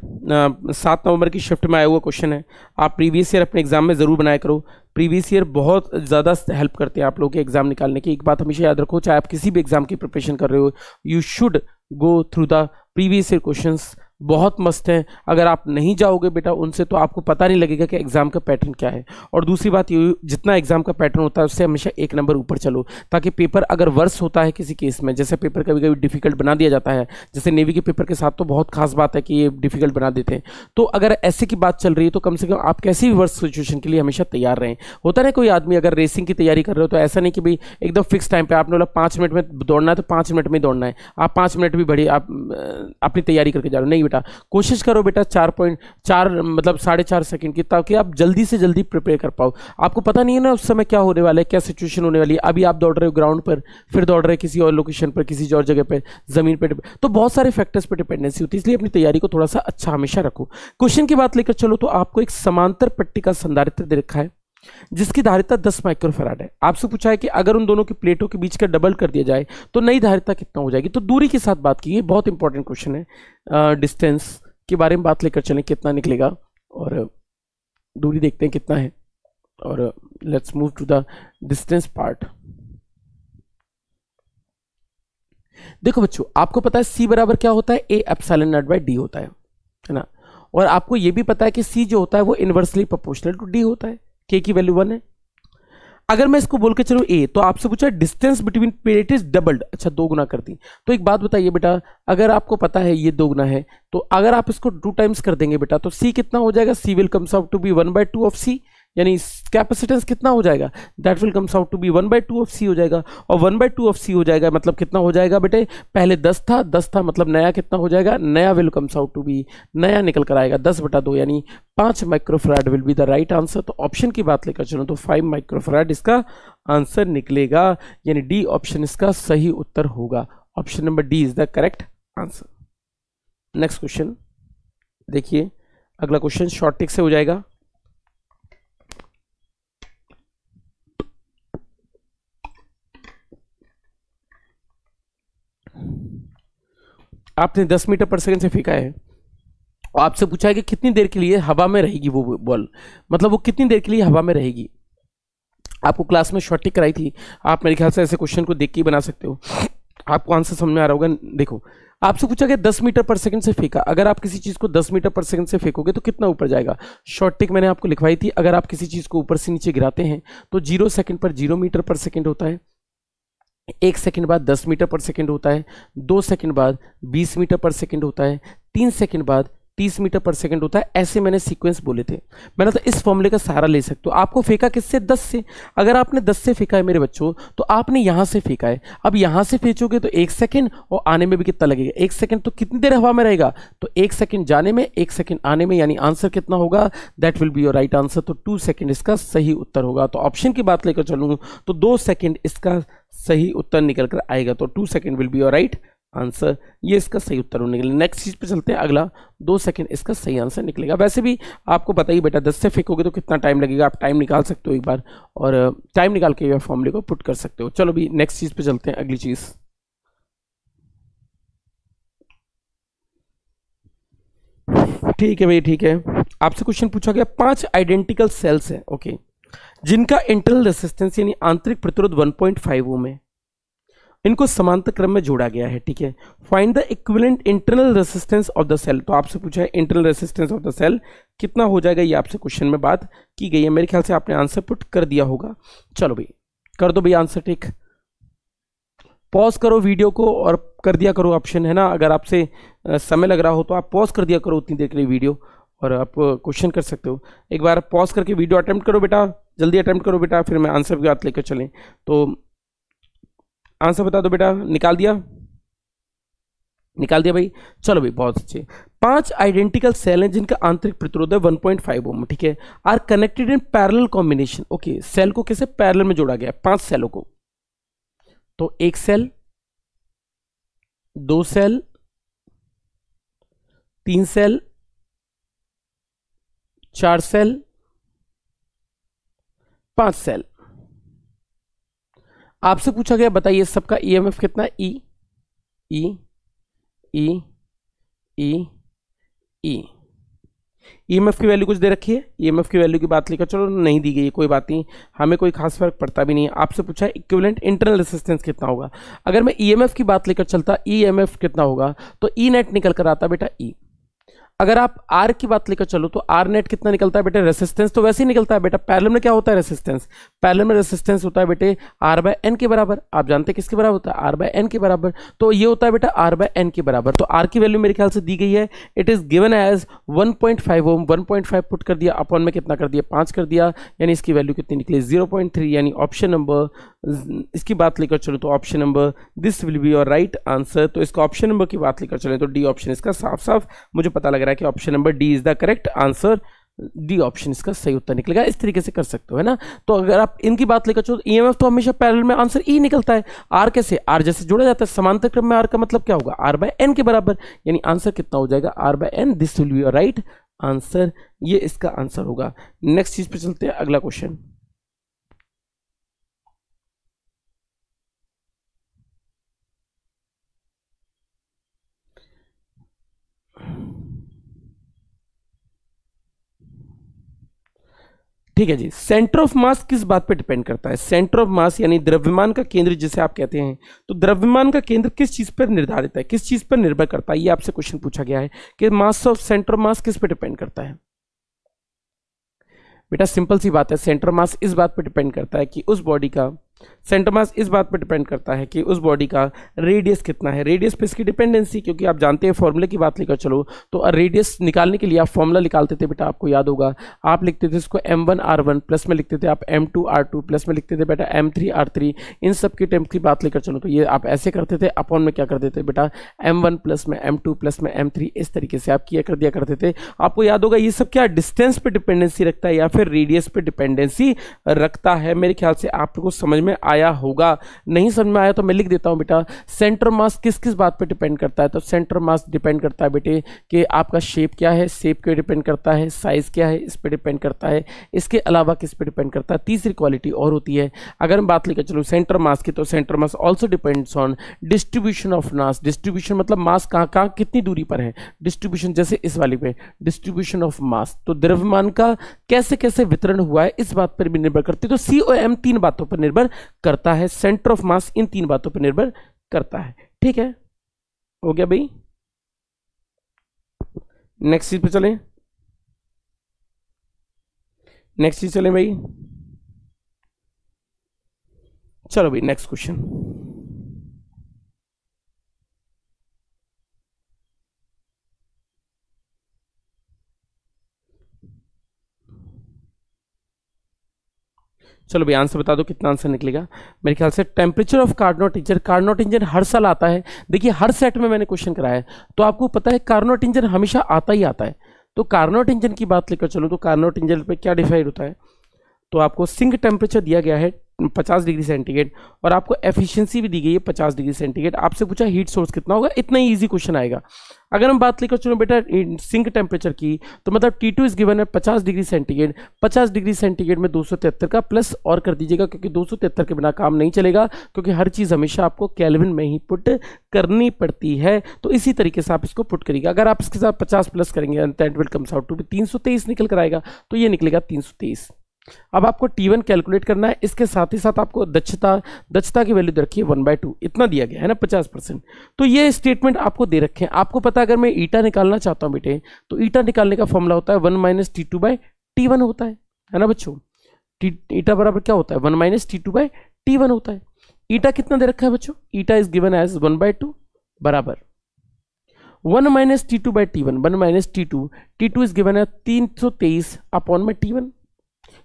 7 नवंबर की शिफ्ट में आया हुआ क्वेश्चन है, आप प्रीवियस ईयर अपने एग्जाम में जरूर बनाया करो। प्रीवियस ईयर बहुत ज़्यादा हेल्प करते हैं आप लोगों के एग्जाम निकालने की। एक बात हमेशा याद रखो, चाहे आप किसी भी एग्जाम की प्रिपरेशन कर रहे हो, you should go through the previous year questions. बहुत मस्त हैं, अगर आप नहीं जाओगे बेटा उनसे तो आपको पता नहीं लगेगा कि एग्जाम का पैटर्न क्या है। और दूसरी बात ये, जितना एग्जाम का पैटर्न होता है उससे हमेशा 1 नंबर ऊपर चलो, ताकि पेपर अगर वर्स होता है किसी केस में, जैसे पेपर कभी कभी डिफिकल्ट बना दिया जाता है, जैसे नेवी के पेपर के साथ तो बहुत खास बात है कि ये डिफिकल्ट बना देते हैं, तो अगर ऐसे की बात चल रही है तो कम से कम आप कैसी भी वर्स सिचुएशन के लिए हमेशा तैयार रहें। होता है कोई आदमी अगर रेसिंग की तैयारी कर रहे हो तो ऐसा नहीं कि भाई एकदम फिक्स टाइम पे आपने बोला 5 मिनट में दौड़ना है तो 5 मिनट में दौड़ना है, आप 5 मिनट भी बढ़िए आप अपनी तैयारी करके जा रहे हो। नहीं बेटा, कोशिश करो बेटा 4.4 मतलब 4.5 सेकंड की, ताकि आप जल्दी से जल्दी प्रिपेयर कर पाओ। आपको पता नहीं है ना उस समय क्या होने वाला है, क्या सिचुएशन होने वाली है। अभी आप दौड़ रहे हो ग्राउंड पर, फिर दौड़ रहे किसी और लोकेशन पर, किसी और जगह पर, जमीन पर, तो बहुत सारे फैक्टर्स पर डिपेंडेंसी होती है, इसलिए अपनी तैयारी को थोड़ा सा अच्छा हमेशा रखो। क्वेश्चन की बात लेकर चलो तो आपको एक समांतर पट्टी का संधारित्र दे रखा है जिसकी धारिता 10 माइक्रोफैराड है। आपसे पूछा है कि अगर उन दोनों की प्लेटों के बीच का डबल कर दिया जाए तो नई धारिता कितना हो जाएगी। तो दूरी के साथ बात की, ये बहुत इंपॉर्टेंट क्वेश्चन है। डिस्टेंस के बारे में बात लेकर चलें, कितना निकलेगा, और दूरी देखते हैं कितना है, और let's move to the distance part. देखो बच्चों, आपको पता है C बराबर क्या होता है, A epsilon naught by D होता है ना, और आपको यह भी पता है कि C जो होता है वो इनवर्सली प्रोपोर्शनल टू D होता है। K की वैल्यू 1 है। अगर मैं इसको बोल के चलूं A, तो आपसे पूछा distance between plate is doubled, अच्छा 2 गुना कर दी। तो एक बात बताइए बेटा, अगर आपको पता है ये 2 गुना है, तो अगर आप इसको 2 टाइम्स कर देंगे बेटा तो C कितना हो जाएगा, C will comes out to be 1/2 of C। यानी कैपेसिटेंस कितना हो जाएगा, that will comes out to be 1/2 of C हो जाएगा। और 1/2 ऑफ सी हो जाएगा मतलब कितना हो जाएगा बेटे, पहले 10 था मतलब नया कितना हो जाएगा, नया will comes out to be, नया निकल कर आएगा 10/2 यानी 5 microfarad will be the right answer. तो ऑप्शन की बात लेकर चलो तो 5 माइक्रोफराड इसका आंसर निकलेगा, यानी डी ऑप्शन इसका सही उत्तर होगा। Option number D is the correct answer. Next question देखिए, अगला क्वेश्चन शॉर्ट टिक से हो जाएगा। आपने 10 मीटर पर सेकंड से फेंका है और आपसे पूछा है कि कितनी देर के लिए हवा में रहेगी वो बॉल, मतलब वो कितनी देर के लिए हवा में रहेगी। आपको क्लास में शॉर्ट टिक कराई थी, आप मेरे ख्याल से ऐसे क्वेश्चन को देख के ही बना सकते हो, आपको आंसर समझ में आ रहा होगा। देखो आपसे पूछा गया 10 मीटर पर सेकंड से फेंका, अगर आप किसी चीज को 10 मीटर पर सेकंड से फेंकोगे तो कितना ऊपर जाएगा। शॉर्ट टिक मैंने आपको लिखवाई थी, अगर आप किसी चीज को ऊपर से नीचे गिराते हैं तो 0 सेकंड पर 0 मीटर पर सेकंड होता है, 1 सेकंड बाद 10 मीटर पर सेकंड होता है, 2 सेकंड बाद 20 मीटर पर सेकंड होता है, 3 सेकंड बाद 30 मीटर पर सेकंड होता है। ऐसे मैंने सीक्वेंस बोले थे, मैंने तो इस फॉर्मूले का सहारा ले सकते हो। आपको फेंका किससे, 10 से। अगर आपने 10 से फेंका है मेरे बच्चों तो आपने यहां से फेंका है, अब यहां से फेंचोगे तो 1 सेकंड और आने में भी कितना लगेगा, 1 सेकंड। तो कितनी देर हवा में रहेगा, तो 1 सेकंड जाने में 1 सेकंड आने में, यानी आंसर कितना होगा, that will be your right answer. तो 2 सेकंड इसका सही उत्तर होगा। तो ऑप्शन की बात लेकर चलूँ तो 2 सेकंड इसका सही उत्तर निकल कर आएगा। तो 2 second will be your right answer, ये इसका सही उत्तर होने के लिए। नेक्स्ट चीज पे चलते हैं, अगला 2 सेकंड इसका सही आंसर निकलेगा। वैसे भी आपको पता ही बेटा 10 से फेंकोगे तो कितना टाइम लगेगा, आप टाइम निकाल सकते हो एक बार और टाइम निकाल के फॉर्मूले को पुट कर सकते हो। चलो भी नेक्स्ट चीज पे चलते हैं, अगली चीज। ठीक है भाई, ठीक है। आपसे क्वेश्चन पूछा गया 5 आइडेंटिकल सेल्स है, ओके, जिनका इंटरनल रेसिस्टेंस यानी आंतरिक प्रतिरोध 1.5 ओम है, इनको समांतर क्रम में जोड़ा गया है, ठीक है। Find the equivalent internal resistance of the cell. तो आपसे पूछा है internal resistance of the cell कितना हो जाएगा, ये आपसे क्वेश्चन में बात की गई है। मेरे ख्याल से आपने आंसर पुट कर दिया होगा। चलो भाई कर दो भाई आंसर, ठीक। पॉज करो वीडियो को और कर दिया करो ऑप्शन, है ना। अगर आपसे समय लग रहा हो तो आप पॉज कर दिया करो उतनी देर के लिए वीडियो, और आप क्वेश्चन कर सकते हो। एक बार पॉज करके वीडियो अटेम्प्ट करो बेटा, जल्दी अटेम्प्ट करो बेटा, फिर मैं आंसर की बात लेकर चलें। तो आंसर बता दो बेटा, निकाल दिया, निकाल दिया भाई। चलो भाई बहुत अच्छे। 5 आइडेंटिकल सेल हैं जिनका आंतरिक प्रतिरोध है 1.5 ओम, ठीक है। Are connected in parallel combination, okay. Cell को कैसे पैरेलल में जोड़ा गया है, 5 सेलों को। तो 1 cell, 2 cell, 3 cell, 4 cell, 5 cell. आपसे पूछा गया बताइए सबका ईएमएफ कितना, ई ई ई ई ई। ईएमएफ की वैल्यू कुछ दे रखी है, ईएमएफ की वैल्यू की बात लेकर चलो, नहीं दी गई है, कोई बात नहीं, हमें कोई खास फर्क पड़ता भी नहीं है। आपसे पूछा है इक्विवेलेंट इंटरनल रेसिस्टेंस कितना होगा। अगर मैं ईएमएफ की बात लेकर चलता, ईएमएफ कितना होगा, तो ई नेट निकल कर आता बेटा ई। अगर आप आर की बात लेकर चलो तो आर नेट कितना निकलता है बेटे, रेसिस्टेंस तो वैसे ही निकलता है बेटा, पैरेलल में क्या होता है रेसिस्टेंस, पैरेलल में रेसिस्टेंस होता है बेटे आर बाय एन के बराबर। आप जानते हैं किसके बराबर होता है, आर बाय एन के बराबर। तो ये होता है बेटा आर बाय एन के बराबर। तो आर की वैल्यू मेरे ख्याल से दी गई है, it is given as 1.5 ohm. 1.5 put कर दिया, अपॉन में कितना कर दिया, 5 कर दिया, यानी इसकी वैल्यू कितनी निकली 0.3, यानी ऑप्शन नंबर, इसकी बात लेकर चलो तो option number this will be your right answer. तो इसका ऑप्शन नंबर की बात लेकर चले तो डी ऑप्शन इसका साफ साफ मुझे पता लग रहा है कि option number D is the correct answer. D option इसका सही उत्तर निकलेगा। इस तरीके से कर सकते हो, है ना। तो अगर आप इनकी बात लेकर चलो, ईएमएफ तो हमेशा पैरेलल में आंसर ई निकलता है। आर कैसे, आर जैसे जोड़ा जाता है समांतर क्रम में, आर का मतलब क्या होगा, आर बाय एन के बराबर, यानी आंसर कितना हो जाएगा, R by N. This will be your right answer, ये इसका आंसर होगा। नेक्स्ट चीज पे चलते हैं, अगला क्वेश्चन। ठीक है जी, सेंटर ऑफ मास किस बात पे डिपेंड करता है, सेंटर ऑफ मास यानी द्रव्यमान का केंद्र जिसे आप कहते हैं, तो द्रव्यमान का केंद्र किस चीज पर निर्धारित है, किस चीज पर निर्भर करता है, ये आपसे क्वेश्चन पूछा गया है कि mass of centre of mass किस पे डिपेंड करता है। बेटा सिंपल सी बात है, सेंटर मास इस बात पर डिपेंड करता है कि उस बॉडी का सेंटर मास इस बात पर डिपेंड करता है कि उस बॉडी का रेडियस कितना है, रेडियस पे इसकी डिपेंडेंसी, क्योंकि आप जानते हैं फॉर्मूले की बात लेकर चलो तो रेडियस निकालने के लिए आप फॉर्मूला निकालते थे बेटा, आपको याद होगा, आप लिखते थे इसको m1r1 प्लस में लिखते थे आप m2r2 प्लस में लिखते थे बेटा m3r3, इन सब की टर्म की बात लेकर चलो तो ये आप ऐसे करते थे, अपॉन में क्या करते थे बेटा m1 प्लस में m2 प्लस में m3, इस तरीके से आप किया कर दिया करते थे। आपको याद होगा ये सब क्या डिस्टेंस पे डिपेंडेंसी रखता है या फिर रेडियस पे डिपेंडेंसी रखता है। मेरे ख्याल से आपको समझ में आया होगा, नहीं समझ में आया तो मैं लिख देता हूं बेटा। सेंटर मास किस किस बात पे डिपेंड करता है, तो सेंटर मास डिपेंड करता है बेटे कि आपका शेप क्या है, शेप पे डिपेंड करता है, साइज क्या है इस पे डिपेंड करता है, इसके अलावा किस पे डिपेंड करता है, तीसरी क्वालिटी और होती है अगर हम बात लेकर चलो सेंटर मास की, तो centre mass also depends on distribution of mass. Distribution मतलब मास कहाँ कितनी दूरी पर है, डिस्ट्रीब्यूशन जैसे इस वाली पे डिस्ट्रीब्यूशन ऑफ मास, तो द्रव्यमान का कैसे कैसे वितरण हुआ है इस बात पर भी निर्भर करती है। तो सी और एम तीन बातों पर निर्भर करता है, सेंटर ऑफ मास इन तीन बातों पर निर्भर करता है। ठीक है, हो गया भाई। नेक्स्ट चीज पे चलें, नेक्स्ट चीज चलें भाई, चलो भाई नेक्स्ट क्वेश्चन। चलो भाई आंसर बता दो कितना आंसर निकलेगा। मेरे ख्याल से temperature of Carnot engine, Carnot engine हर साल आता है, देखिए हर सेट में मैंने क्वेश्चन कराया है तो आपको पता है कार्नोट इंजन हमेशा आता ही आता है। तो कार्नोट इंजन की बात लेकर चलो तो कार्नोट इंजन पे क्या डिफाइड होता है, तो आपको सिंक टेम्परेचर दिया गया है 50 डिग्री सेंटीग्रेड और आपको एफिशिएंसी भी दी गई है 50 डिग्री सेंटीग्रेड। आपसे पूछा हीट सोर्स कितना होगा, इतना ही इजी क्वेश्चन आएगा। अगर हम बात लेकर चलो बेटा सिंक टेम्परेचर की, तो मतलब T2 इज गिवन है 50 डिग्री सेंटीग्रेड, 50 डिग्री सेंटीग्रेड में 273 का प्लस और कर दीजिएगा क्योंकि 273 के बिना काम नहीं चलेगा, क्योंकि हर चीज़ हमेशा आपको केल्विन में ही पुट करनी पड़ती है। तो इसी तरीके से आप इसको पुट करिएगा। अगर आप इसके साथ 50 प्लस करेंगे that will comes out to be 323 निकल कर आएगा, तो ये निकलेगा 323। अब आपको T1 कैलकुलेट करना है, इसके साथ ही साथ आपको दक्षता की वैल्यू रखिए 1/2, इतना दिया गया है ना 50%। तो ये स्टेटमेंट आपको दे रखे हैं। आपको पता है अगर मैं ईटा निकालना चाहता हूं बेटे तो ईटा निकालने का फॉर्मूला होता है 1 - T2/T1 होता है ना बच्चों। ईटा बराबर क्या होता है 1 - T2/T1 होता है। ईटा कितना दे रखा है बच्चों, ईटा इज गिवन एज 1/2 बराबर 1 - T2/T1, 1 - T2, T2 is given है 323 अपॉन में T1।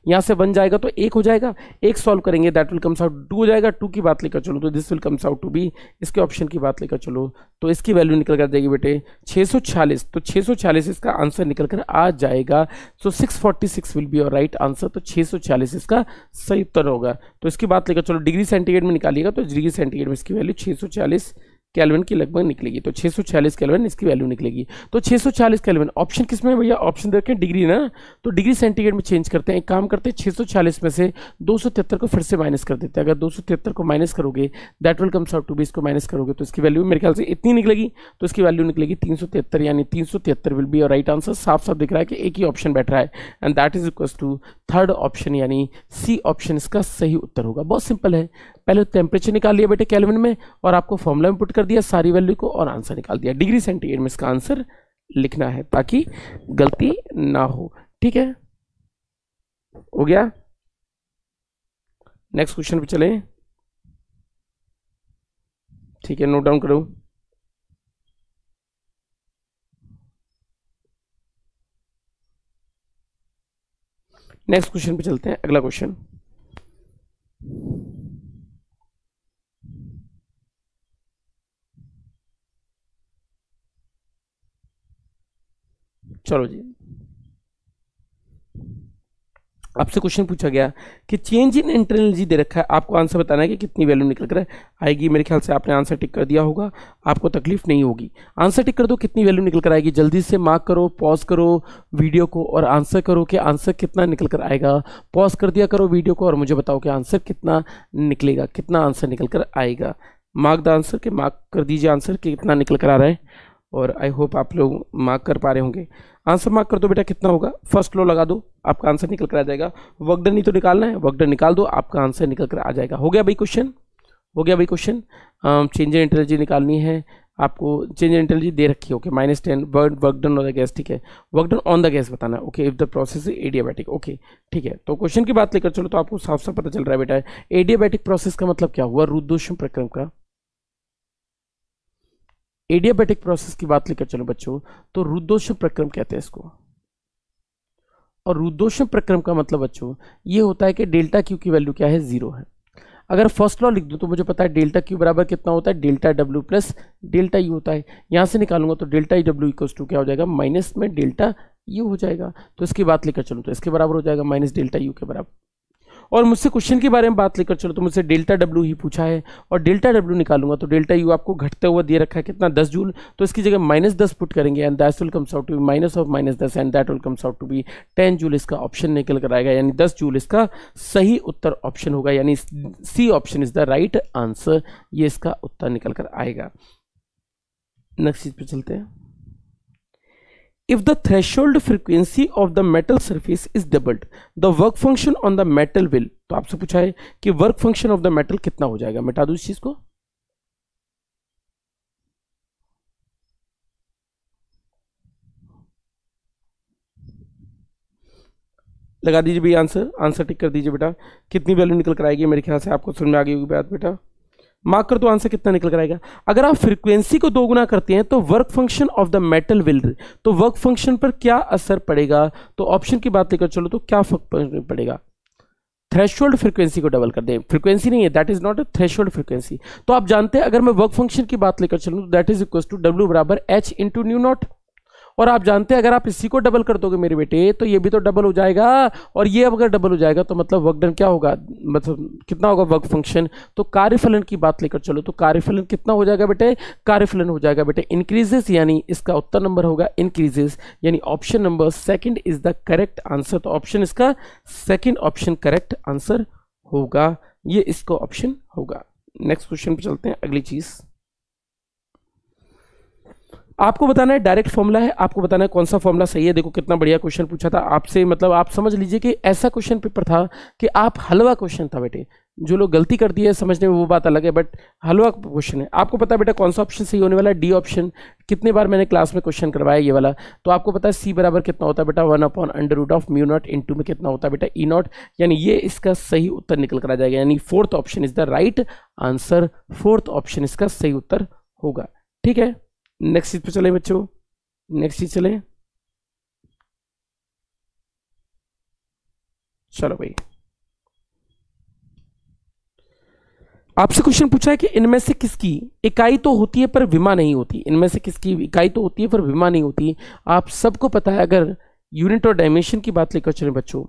यहां से 1 जाएगा तो 1 हो जाएगा, 1 सॉल्व करेंगे दैट विल कम्स आउट 2 हो जाएगा। 2 की बात लेकर चलो तो this will comes out to be, इसके ऑप्शन की बात लेकर चलो तो इसकी वैल्यू निकल कर जाएगी बेटे 646। तो 646 इसका आंसर निकल कर आ जाएगा। सो 646 will be your right answer. तो 646 इसका सही उत्तर होगा। तो इसकी बात लेकर चलो डिग्री सेंटीग्रेड में निकालिएगा तो डिग्री सेंटीग्रेड में इसकी वैल्यू 640 केल्विन की लगभग निकलेगी। तो 646 केल्विन इसकी वैल्यू निकलेगी। तो 640 केल्विन ऑप्शन किसमें है भैया, ऑप्शन देखें डिग्री ना, तो डिग्री सेंटीग्रेड में चेंज करते हैं। एक काम करते हैं 640 में से 273 को फिर से माइनस कर देते हैं। अगर 273 को माइनस करोगे that will comes out to be, इसको माइनस करोगे तो इसकी वैल्यू मेरे ख्याल से इतनी निकलेगी। तो इसकी वैल्यू निकलेगी 373, यानी 373 will be your right answer. साफ साफ दिख रहा है कि एक ही ऑप्शन बैठ रहा है and that is equal to third option, यानी सी ऑप्शन इसका सही उत्तर होगा। बहुत सिंपल है, पहले टेम्परेचर निकाल लिया बेटे केल्विन में और आपको फॉर्मूला में पुट कर दिया सारी वैल्यू को और आंसर निकाल दिया। डिग्री सेंटीग्रेड में इसका आंसर लिखना है ताकि गलती ना हो। ठीक है, हो गया। नेक्स्ट क्वेश्चन पे चले। ठीक है, नोट डाउन करो। नेक्स्ट क्वेश्चन पे चलते हैं। अगला क्वेश्चन, चलो जी, आपसे क्वेश्चन पूछा गया कि चेंज इन इंटरनल एनर्जी दे रखा है, आपको आंसर बताना है कि कितनी वैल्यू निकल कर आएगी। मेरे ख्याल से आपने आंसर टिक कर दिया होगा, आपको तकलीफ नहीं होगी। आंसर टिक कर दो कितनी वैल्यू निकल कर आएगी, जल्दी से मार्क करो, पॉज करो वीडियो को और आंसर करो कि आंसर कितना निकल कर आएगा। पॉज कर दिया करो वीडियो को और मुझे बताओ कि आंसर कितना निकलेगा, कितना आंसर निकल कर आएगा। मार्क द आंसर के मार्क कर दीजिए आंसर कि कितना निकल कर आ रहा है और आई होप आप लोग मार्क कर पा रहे होंगे। आंसर मार्क कर दो बेटा, कितना होगा फर्स्ट लो लगा दो, आपका आंसर निकल कर आ जाएगा। वर्क डन नहीं तो निकालना है, वर्क डन निकाल दो, आपका आंसर निकल कर आ जाएगा। हो गया भाई क्वेश्चन, हो गया भाई क्वेश्चन। चेंज इन एनर्जी निकालनी है, आपको चेंज इन एनर्जी दे रखी है, okay -10 work done on the gas, ठीक है, work done on the gas बताना, okay, if the process is adiabatic, okay, ठीक है। तो क्वेश्चन की बात लेकर चलो तो आपको साफ साफ पता चल रहा है बेटा, एडियाबैटिक प्रोसेस का मतलब क्या हुआ, रुद्धोष्म प्रक्रम का। एडियाबैटिक प्रोसेस की बात लेकर चलो बच्चों तो रुद्धोष्म प्रक्रम कहते हैं इसको, और रुद्धोष्म प्रक्रम का मतलब बच्चों ये होता है कि डेल्टा क्यू की वैल्यू क्या है, 0 है। अगर फर्स्ट लॉ लिख दूं तो मुझे पता है डेल्टा क्यू बराबर कितना होता है, delta W plus delta U होता है। यहां से निकालूंगा तो डेल्टा डब्ल्यू इक्वल्स टू क्या हो जाएगा, माइनस में डेल्टा यू हो जाएगा। तो इसकी बात लेकर चलूं तो इसके बराबर हो जाएगा माइनस डेल्टा यू के बराबर। और मुझसे क्वेश्चन के बारे में बात लेकर चलो तो मुझसे डेल्टा डब्ल्यू ही पूछा है, और डेल्टा डब्ल्यू निकालूंगा तो डेल्टा यू आपको घटता हुआ दे रखा है कितना, 10 जूल, तो इसकी जगह -10 पुट करेंगे and that will comes out to be minus of -10 and that will comes out to be 10 joule. इसका ऑप्शन निकल कर आएगा, यानी 10 जूल इसका सही उत्तर ऑप्शन होगा, यानी C option is the right answer, ये इसका उत्तर निकल कर आएगा। नेक्स्ट चीज पे चलते हैं। If the threshold frequency of the metal surface is doubled, the work function on the metal will, तो आपसे पूछा है कि work function of the metal कितना हो जाएगा। मिटा दू इस चीज को, लगा दीजिए भी आंसर टिक कर दीजिए बेटा, कितनी वैल्यू निकल कर आएगी। मेरे ख्याल से आपको समझ में आ गई होगी बात बेटा, मार्क कर दो आंसर कितना निकल कर आएगा। अगर आप फ्रीक्वेंसी को दोगुना करते हैं तो work function of the metal will, तो वर्क फंक्शन पर क्या असर पड़ेगा, तो ऑप्शन की बात लेकर चलो तो क्या फर्क पड़ेगा, थ्रेशोल्ड फ्रीक्वेंसी को डबल कर दें, फ्रीक्वेंसी नहीं है, that is not a threshold frequency. तो आप जानते हैं अगर मैं वर्क फंक्शन की बात लेकर चलूं तो that is equal to W बराबर एच इंटू न्यू नॉट, और आप जानते हैं अगर आप इसी को डबल कर दोगे मेरे बेटे तो ये भी तो डबल हो जाएगा, और ये अगर डबल हो जाएगा तो मतलब वर्क डन क्या होगा, मतलब कितना होगा वर्क फंक्शन। तो कार्यफलन की बात लेकर चलो तो कार्यफलन कितना हो जाएगा बेटे, कार्यफलन हो जाएगा बेटे इंक्रीजेस, यानी इसका उत्तर नंबर होगा इंक्रीजेस, यानी option number second is the correct answer. तो ऑप्शन इसका सेकंड ऑप्शन करेक्ट आंसर होगा, ये इसको ऑप्शन होगा। नेक्स्ट क्वेश्चन पे चलते हैं। अगली चीज आपको बताना है, डायरेक्ट फॉर्मूला है, आपको बताना है कौन सा फॉर्मूला सही है। देखो कितना बढ़िया क्वेश्चन पूछा था आपसे, मतलब आप समझ लीजिए कि ऐसा क्वेश्चन पेपर था कि आप हलवा क्वेश्चन था बेटे। जो लोग गलती कर दी है समझने में वो बात अलग है, बट हलवा क्वेश्चन है। आपको पता है बेटा कौन सा ऑप्शन सही होने वाला है, डी ऑप्शन। कितने बार मैंने क्लास में क्वेश्चन करवाया ये वाला, तो आपको पता है सी बराबर कितना होता है बेटा, 1/√μ0 इंटू में कितना होता है बेटा, E0, यानी ये इसका सही उत्तर निकल कर आ जाएगा, यानी fourth option is the right answer, fourth option इसका सही उत्तर होगा। ठीक है, नेक्स्ट चीज पे चले बच्चों, नेक्स्ट चीज चले, चलो भाई। आपसे क्वेश्चन पूछा है कि इनमें से किसकी इकाई तो होती है पर विमा नहीं होती, इनमें से किसकी इकाई तो होती है पर विमा नहीं होती। आप सबको पता है अगर यूनिट और डायमेंशन की बात लेकर चले बच्चों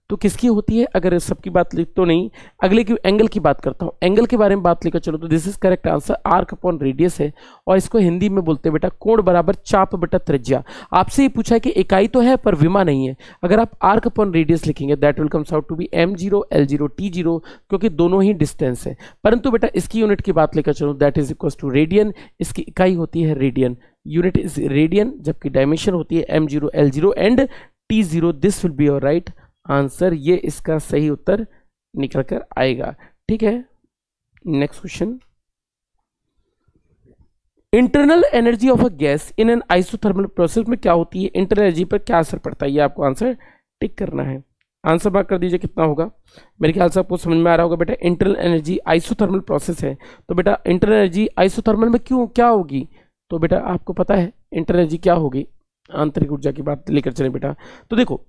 तो किसकी होती है, अगर सबकी बात लिख तो नहीं, अगले की एंगल की बात करता हूं। एंगल के बारे में बात लेकर चलो तो this is correct answer, arc upon radius है, और इसको हिंदी में बोलते हैं बेटा कोण बराबर चाप बटा त्रिज्या। आपसे ये पूछा है कि इकाई तो है पर विमा नहीं है, अगर आप आर्क अपॉन रेडियस लिखेंगे that will comes out to be m0 l0 t0, क्योंकि दोनों ही डिस्टेंस है। परंतु बेटा इसकी यूनिट की बात लेकर चलो that is equal to radian, इसकी इकाई होती है रेडियन, यूनिट इज रेडियन, जबकि डायमेंशन होती है m0 l0 and t0। This will be your right answer, ये इसका सही उत्तर निकल कर आएगा। ठीक है, next question, internal energy of a gas in an isothermal process में क्या होती है, इंटरनल एनर्जी पर क्या असर पड़ता है, ये आपको आंसर टिक करना है। आंसर मार्क कर दीजिए कितना होगा, मेरे ख्याल से आपको समझ में आ रहा होगा बेटा। इंटरनल एनर्जी आइसोथर्मल प्रोसेस है, तो बेटा इंटरनल एनर्जी आइसोथर्मल में क्यों क्या होगी, तो बेटा आपको पता है इंटरनल एनर्जी क्या होगी, आंतरिक ऊर्जा की बात लेकर चले बेटा। तो देखो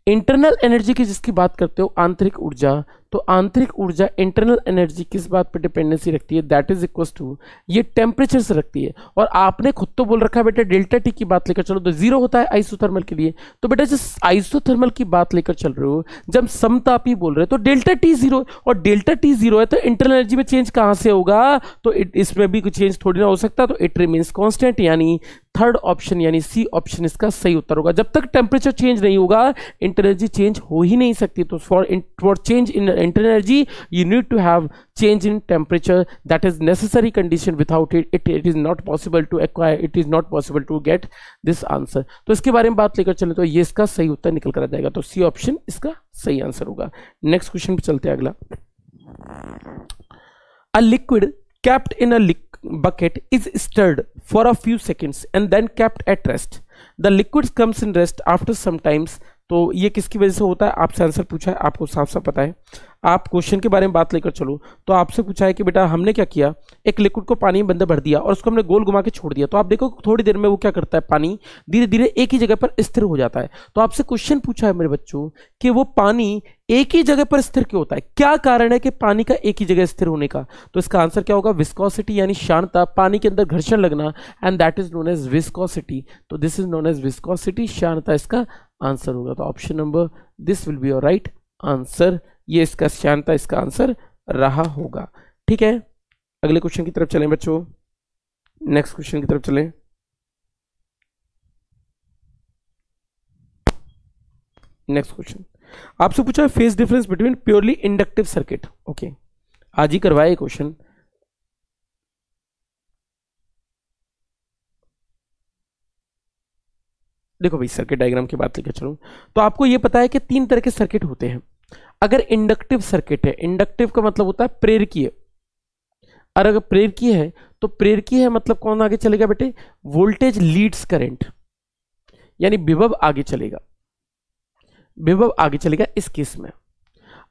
इंटरनल एनर्जी की जिसकी बात करते हो आंतरिक ऊर्जा, तो आंतरिक ऊर्जा इंटरनल एनर्जी किस बात पर डिपेंडेंसी रखती है, दैट इज इक्वल टू ये टेम्परेचर से रखती है। और आपने खुद तो बोल रखा है बेटा डेल्टा टी की बात लेकर चलो तो 0 होता है आइसोथर्मल के लिए, तो बेटा जिस आइसोथर्मल की बात लेकर चल रहे हो, जब समतापी बोल रहे हो तो डेल्टा टी 0, और डेल्टा टी 0 है तो इंटरनल एनर्जी में चेंज कहां से होगा, तो इसमें भी कुछ चेंज थोड़ी ना हो सकता, तो इट रिमेन्स कांस्टेंट, यानी थर्ड ऑप्शन यानी सी ऑप्शन इसका सही उत्तर होगा। जब तक टेम्परेचर चेंज नहीं होगा इंटरनल एनर्जी चेंज हो ही नहीं सकती। तो for change in internal energy you need to have change in temperature, that is necessary condition, without it is not possible to acquire, it is not possible to get this answer। तो इसके बारे में बात लेकर चले तो ये इसका सही उत्तर निकल कर आ जाएगा, तो सी ऑप्शन इसका सही आंसर होगा। नेक्स्ट क्वेश्चन पे चलते हैं अगला, a liquid kept in a bucket is stirred for a few seconds and then kept at rest. The liquid comes in rest after some times. तो ये किसकी वजह से होता है, आपसे आंसर पूछा है, आपको साफ साफ पता है। आप क्वेश्चन के बारे में बात लेकर चलो तो आपसे पूछा है कि बेटा हमने क्या किया, एक लिक्विड को पानी में अंदर भर दिया और उसको हमने गोल घुमा के छोड़ दिया। तो आप देखो थोड़ी देर में वो क्या करता है, पानी धीरे धीरे एक ही जगह पर स्थिर हो जाता है। तो आपसे क्वेश्चन पूछा है मेरे बच्चों कि वो पानी एक ही जगह पर स्थिर क्यों होता है, क्या कारण है कि पानी का एक ही जगह स्थिर होने का। तो इसका आंसर क्या होगा, विस्कोसिटी यानी शानता, पानी के अंदर घर्षण लगना, and that is known as viscosity. तो this is known as viscosity, शानता इसका आंसर होगा। तो option number this will be your right answer. ये इसका शानता इसका आंसर रहा होगा। ठीक है, अगले क्वेश्चन की तरफ चलें बच्चों, नेक्स्ट क्वेश्चन की तरफ चलें। नेक्स्ट क्वेश्चन आपसे पूछा है phase difference between purely inductive circuit. Okay, आज ही करवाए क्वेश्चन। देखो भाई सर्किट डायग्राम की बात लेकर चलूं तो आपको यह पता है कि तीन तरह के सर्किट होते हैं। अगर इंडक्टिव सर्किट है, इंडक्टिव का मतलब होता है प्रेरकीय, और अगर प्रेरकीय है तो प्रेरकीय है मतलब कौन आगे चलेगा बेटे, वोल्टेज लीड्स करंट, यानी विभव आगे चलेगा, विभव आगे चलेगा इस केस में।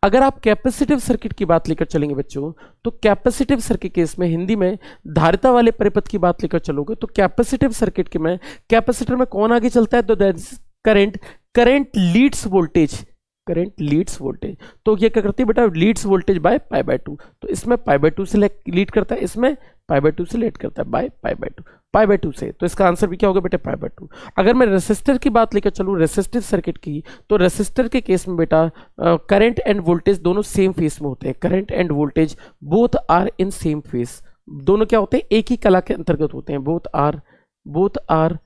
अगर आप कैपेसिटिव सर्किट की बात लेकर चलेंगे बच्चों तो कैपेसिटिव सर्किट केस में हिंदी में धारिता वाले परिपथ की बात लेकर चलोगे तो कैपेसिटिव सर्किट के में कैपेसिटर में कौन आगे चलता है, तो that is current, current leads voltage, current leads voltage. तो ये क्या करती है बेटा, leads voltage by pi by 2। तो इसमें पाई बाय 2 से लीड करता है, इसमें पाई बाय 2 से लीड करता है, bye pi by 2, pi by 2 से। तो इसका आंसर भी क्या होगा बेटा, पाई बाय 2। अगर मैं रेसिस्टर की बात लेकर चलूं, रेसिस्टिव सर्किट की, तो रेसिस्टर के केस में बेटा करंट एंड वोल्टेज दोनों सेम फेस में होते हैं। Current and voltage both are in same phase, दोनों क्या होते हैं, एक ही कला के अंतर्गत होते हैं। Both are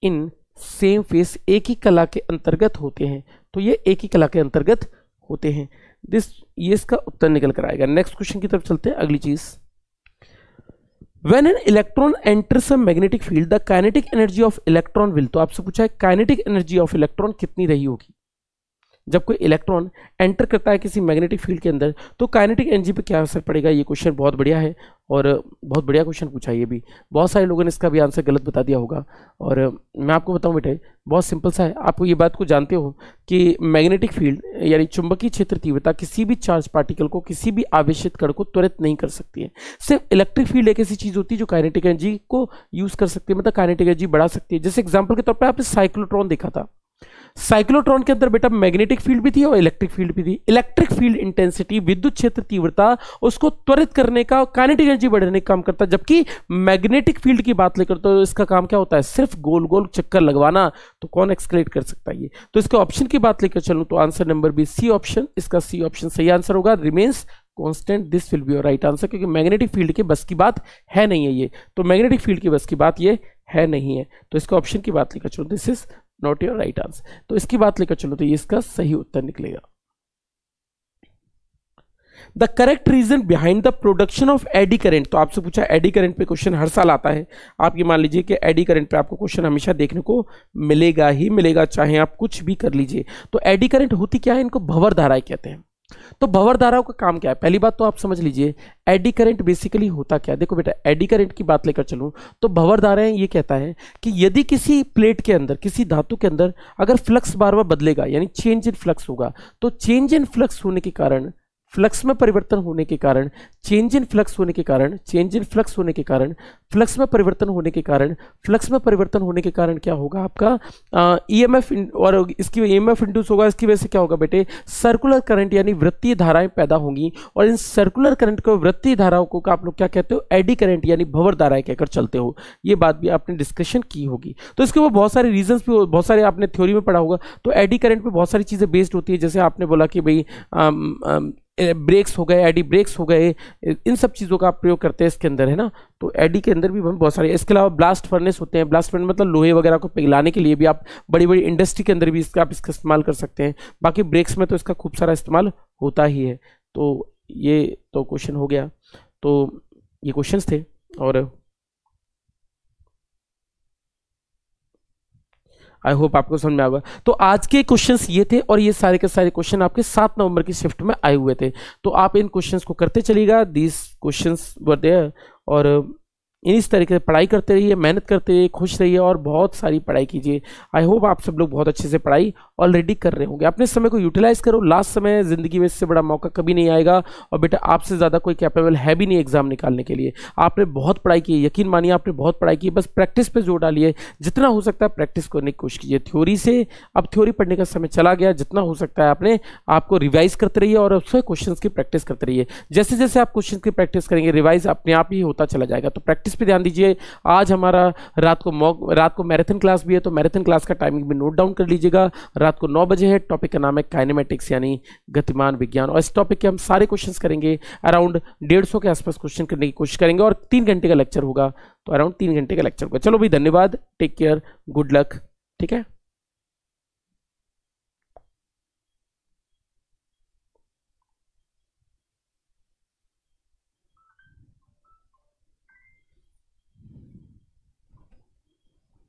in same phase, एक ही कला के अंतर्गत होते हैं। तो ये एक ही कला के अंतर्गत होते हैं। ये इसका उत्तर निकल कर आएगा। नेक्स्ट क्वेश्चन की तरफ चलते हैं। अगली चीज, When an electron enters a magnetic field, the kinetic energy of electron will, तो आपसे पूछा है काइनेटिक एनर्जी ऑफ इलेक्ट्रॉन कितनी रही होगी। जब कोई इलेक्ट्रॉन एंटर करता है किसी मैग्नेटिक फील्ड के अंदर तो काइनेटिक एनर्जी पे क्या असर पड़ेगा। ये क्वेश्चन बहुत बढ़िया है और बहुत बढ़िया क्वेश्चन पूछा है। ये भी बहुत सारे लोगों ने इसका भी आंसर गलत बता दिया होगा और मैं आपको बताऊं बेटे बहुत सिंपल सा है। आप ये बात को जानते हो कि मैग्नेटिक फील्ड यानी चुंबकीय क्षेत्र तीव्रता किसी भी चार्ज पार्टिकल को, किसी भी आवेशित कण को त्वरित नहीं कर सकती है। सिर्फ इलेक्ट्रिक फील्ड एक ऐसी चीज होती है जो काइनेटिक एनर्जी को यूज कर सकती है, मतलब काइनेटिक एनर्जी बढ़ा सकती है। जैसे एग्जाम्पल के तौर पर आपने साइक्लोट्रॉन देखा था, साइक्लोट्रॉन के अंदर बेटा मैग्नेटिक फील्ड भी थी और इलेक्ट्रिक फील्ड भी थी। इलेक्ट्रिक फील्ड इंटेंसिटी, विद्युत क्षेत्र तीव्रता, उसको त्वरित करने का, काइनेटिक एनर्जी बढ़ाने का काम करता है। जबकि मैग्नेटिक फील्ड की बात लेकर तो इसका काम क्या होता है, सिर्फ गोल गोल चक्कर लगवाना। तो कौन एक्सक्लेट कर सकता है ये। तो इसके ऑप्शन की बात लेकर चलूं तो answer number B, C option, इसका सी ऑप्शन सही आंसर होगा। Remains constant, this will be your right answer, क्योंकि मैग्नेटिक फील्ड के बस की बात है नहीं है ये। तो मैग्नेटिक फील्ड की बस की बात ये है नहीं है। तो इसका ऑप्शन की बात लेकर चलो, this is not your right answer. तो इसकी बात लेकर चलो तो ये इसका सही उत्तर निकलेगा। The correct reason behind the production of eddy current, तो आपसे पूछा एडी करंट पे क्वेश्चन हर साल आता है। आप ये मान लीजिए कि एडी करंट पे आपको क्वेश्चन हमेशा देखने को मिलेगा ही मिलेगा, चाहे आप कुछ भी कर लीजिए। तो एडी करंट होती क्या है, इनको भंवर धाराएं कहते हैं। तो भंवर धाराओं का काम क्या है, पहली बात तो आप समझ लीजिए एडी करंट बेसिकली होता क्या है। देखो बेटा एडी करंट की बात लेकर चलूं तो भंवर धाराएं ये कहता है कि यदि किसी प्लेट के अंदर, किसी धातु के अंदर अगर फ्लक्स बार बार बदलेगा यानी चेंज इन फ्लक्स होगा, तो चेंज इन फ्लक्स होने के कारण, फ्लक्स में परिवर्तन होने के कारण, चेंज इन फ्लक्स होने के कारण, चेंज इन फ्लक्स होने के कारण, फ्लक्स में परिवर्तन होने के कारण, फ्लक्स में परिवर्तन होने के कारण क्या होगा आपका ईएमएफ, और इसकी ईएमएफ इंड्यूस होगा। इसकी वजह से क्या होगा बेटे, सर्कुलर करंट यानी वृत्तीय धाराएं पैदा होंगी। और इन सर्कुलर करंट को, वृत्तीय धाराओं को आप लोग क्या कहते हो, एडी करंट यानी भंवर धाराएं कहकर चलते हो। ये बात भी आपने डिस्कशन की होगी। तो इसके ऊपर बहुत सारे रीजंस भी, बहुत सारे आपने थ्योरी में पढ़ा होगा। तो एडी करंट पे बहुत सारी चीजें बेस्ड होती है। जैसे आपने बोला कि भाई ब्रेक्स हो गए, एडी ब्रेक्स हो गए, इन सब चीज़ों का आप प्रयोग करते हैं इसके अंदर, है ना। तो एडी के अंदर भी बहुत सारे, इसके अलावा ब्लास्ट फर्नेस होते हैं। ब्लास्ट फर्नेस मतलब लोहे वगैरह को पिघलाने के लिए भी आप बड़ी बड़ी इंडस्ट्री के अंदर भी आप इसका इस्तेमाल कर सकते हैं। बाकी ब्रेक्स में तो इसका खूब सारा इस्तेमाल होता ही है। तो ये तो क्वेश्चन हो गया। तो ये क्वेश्चंस थे और आई होप आपको समझ में आएगा। तो आज के क्वेश्चंस ये थे और ये सारे के सारे क्वेश्चन आपके 7 नवंबर की शिफ्ट में आए हुए थे। तो आप इन क्वेश्चंस को करते चलिएगा। दीज क्वेश्चंस वर देयर और इस तरीके से पढ़ाई करते रहिए, मेहनत करते रहिए, खुश रहिए और बहुत सारी पढ़ाई कीजिए। आई होप आप सब लोग बहुत अच्छे से पढ़ाई ऑलरेडी कर रहे होंगे। अपने समय को यूटिलाइज करो, लास्ट समय ज़िंदगी में इससे बड़ा मौका कभी नहीं आएगा। और बेटा आपसे ज़्यादा कोई कैपेबल है भी नहीं एग्जाम निकालने के लिए। आपने बहुत पढ़ाई की है, यकीन मानिए आपने बहुत पढ़ाई की, बस प्रैक्टिस पे जोर डालिए। जितना हो सकता है प्रैक्टिस करने की कोशिश कीजिए। थ्योरी से अब थ्योरी पढ़ने का समय चला गया, जितना हो सकता है आपने आपको रिवाइज करते रहिए और उससे क्वेश्चंस की प्रैक्टिस करते रहिए। जैसे जैसे आप क्वेश्चंस की प्रैक्टिस करेंगे रिवाइज अपने आप ही होता चला जाएगा। तो प्रैक्टिस पे ध्यान दीजिए। आज हमारा रात को मैराथन क्लास भी है, तो मैराथन क्लास का टाइमिंग भी नोट डाउन कर लीजिएगा। रात को 9 बजे है। टॉपिक का नाम है काइनेमेटिक्स यानी गतिमान विज्ञान, और इस टॉपिक के हम सारे क्वेश्चंस करेंगे। अराउंड 150 के आसपास क्वेश्चन करने की कोशिश करेंगे और 3 घंटे का लेक्चर होगा, तो अराउंड 3 घंटे का लेक्चर होगा। चलो भाई, धन्यवाद, टेक केयर, गुड लक, ठीक है।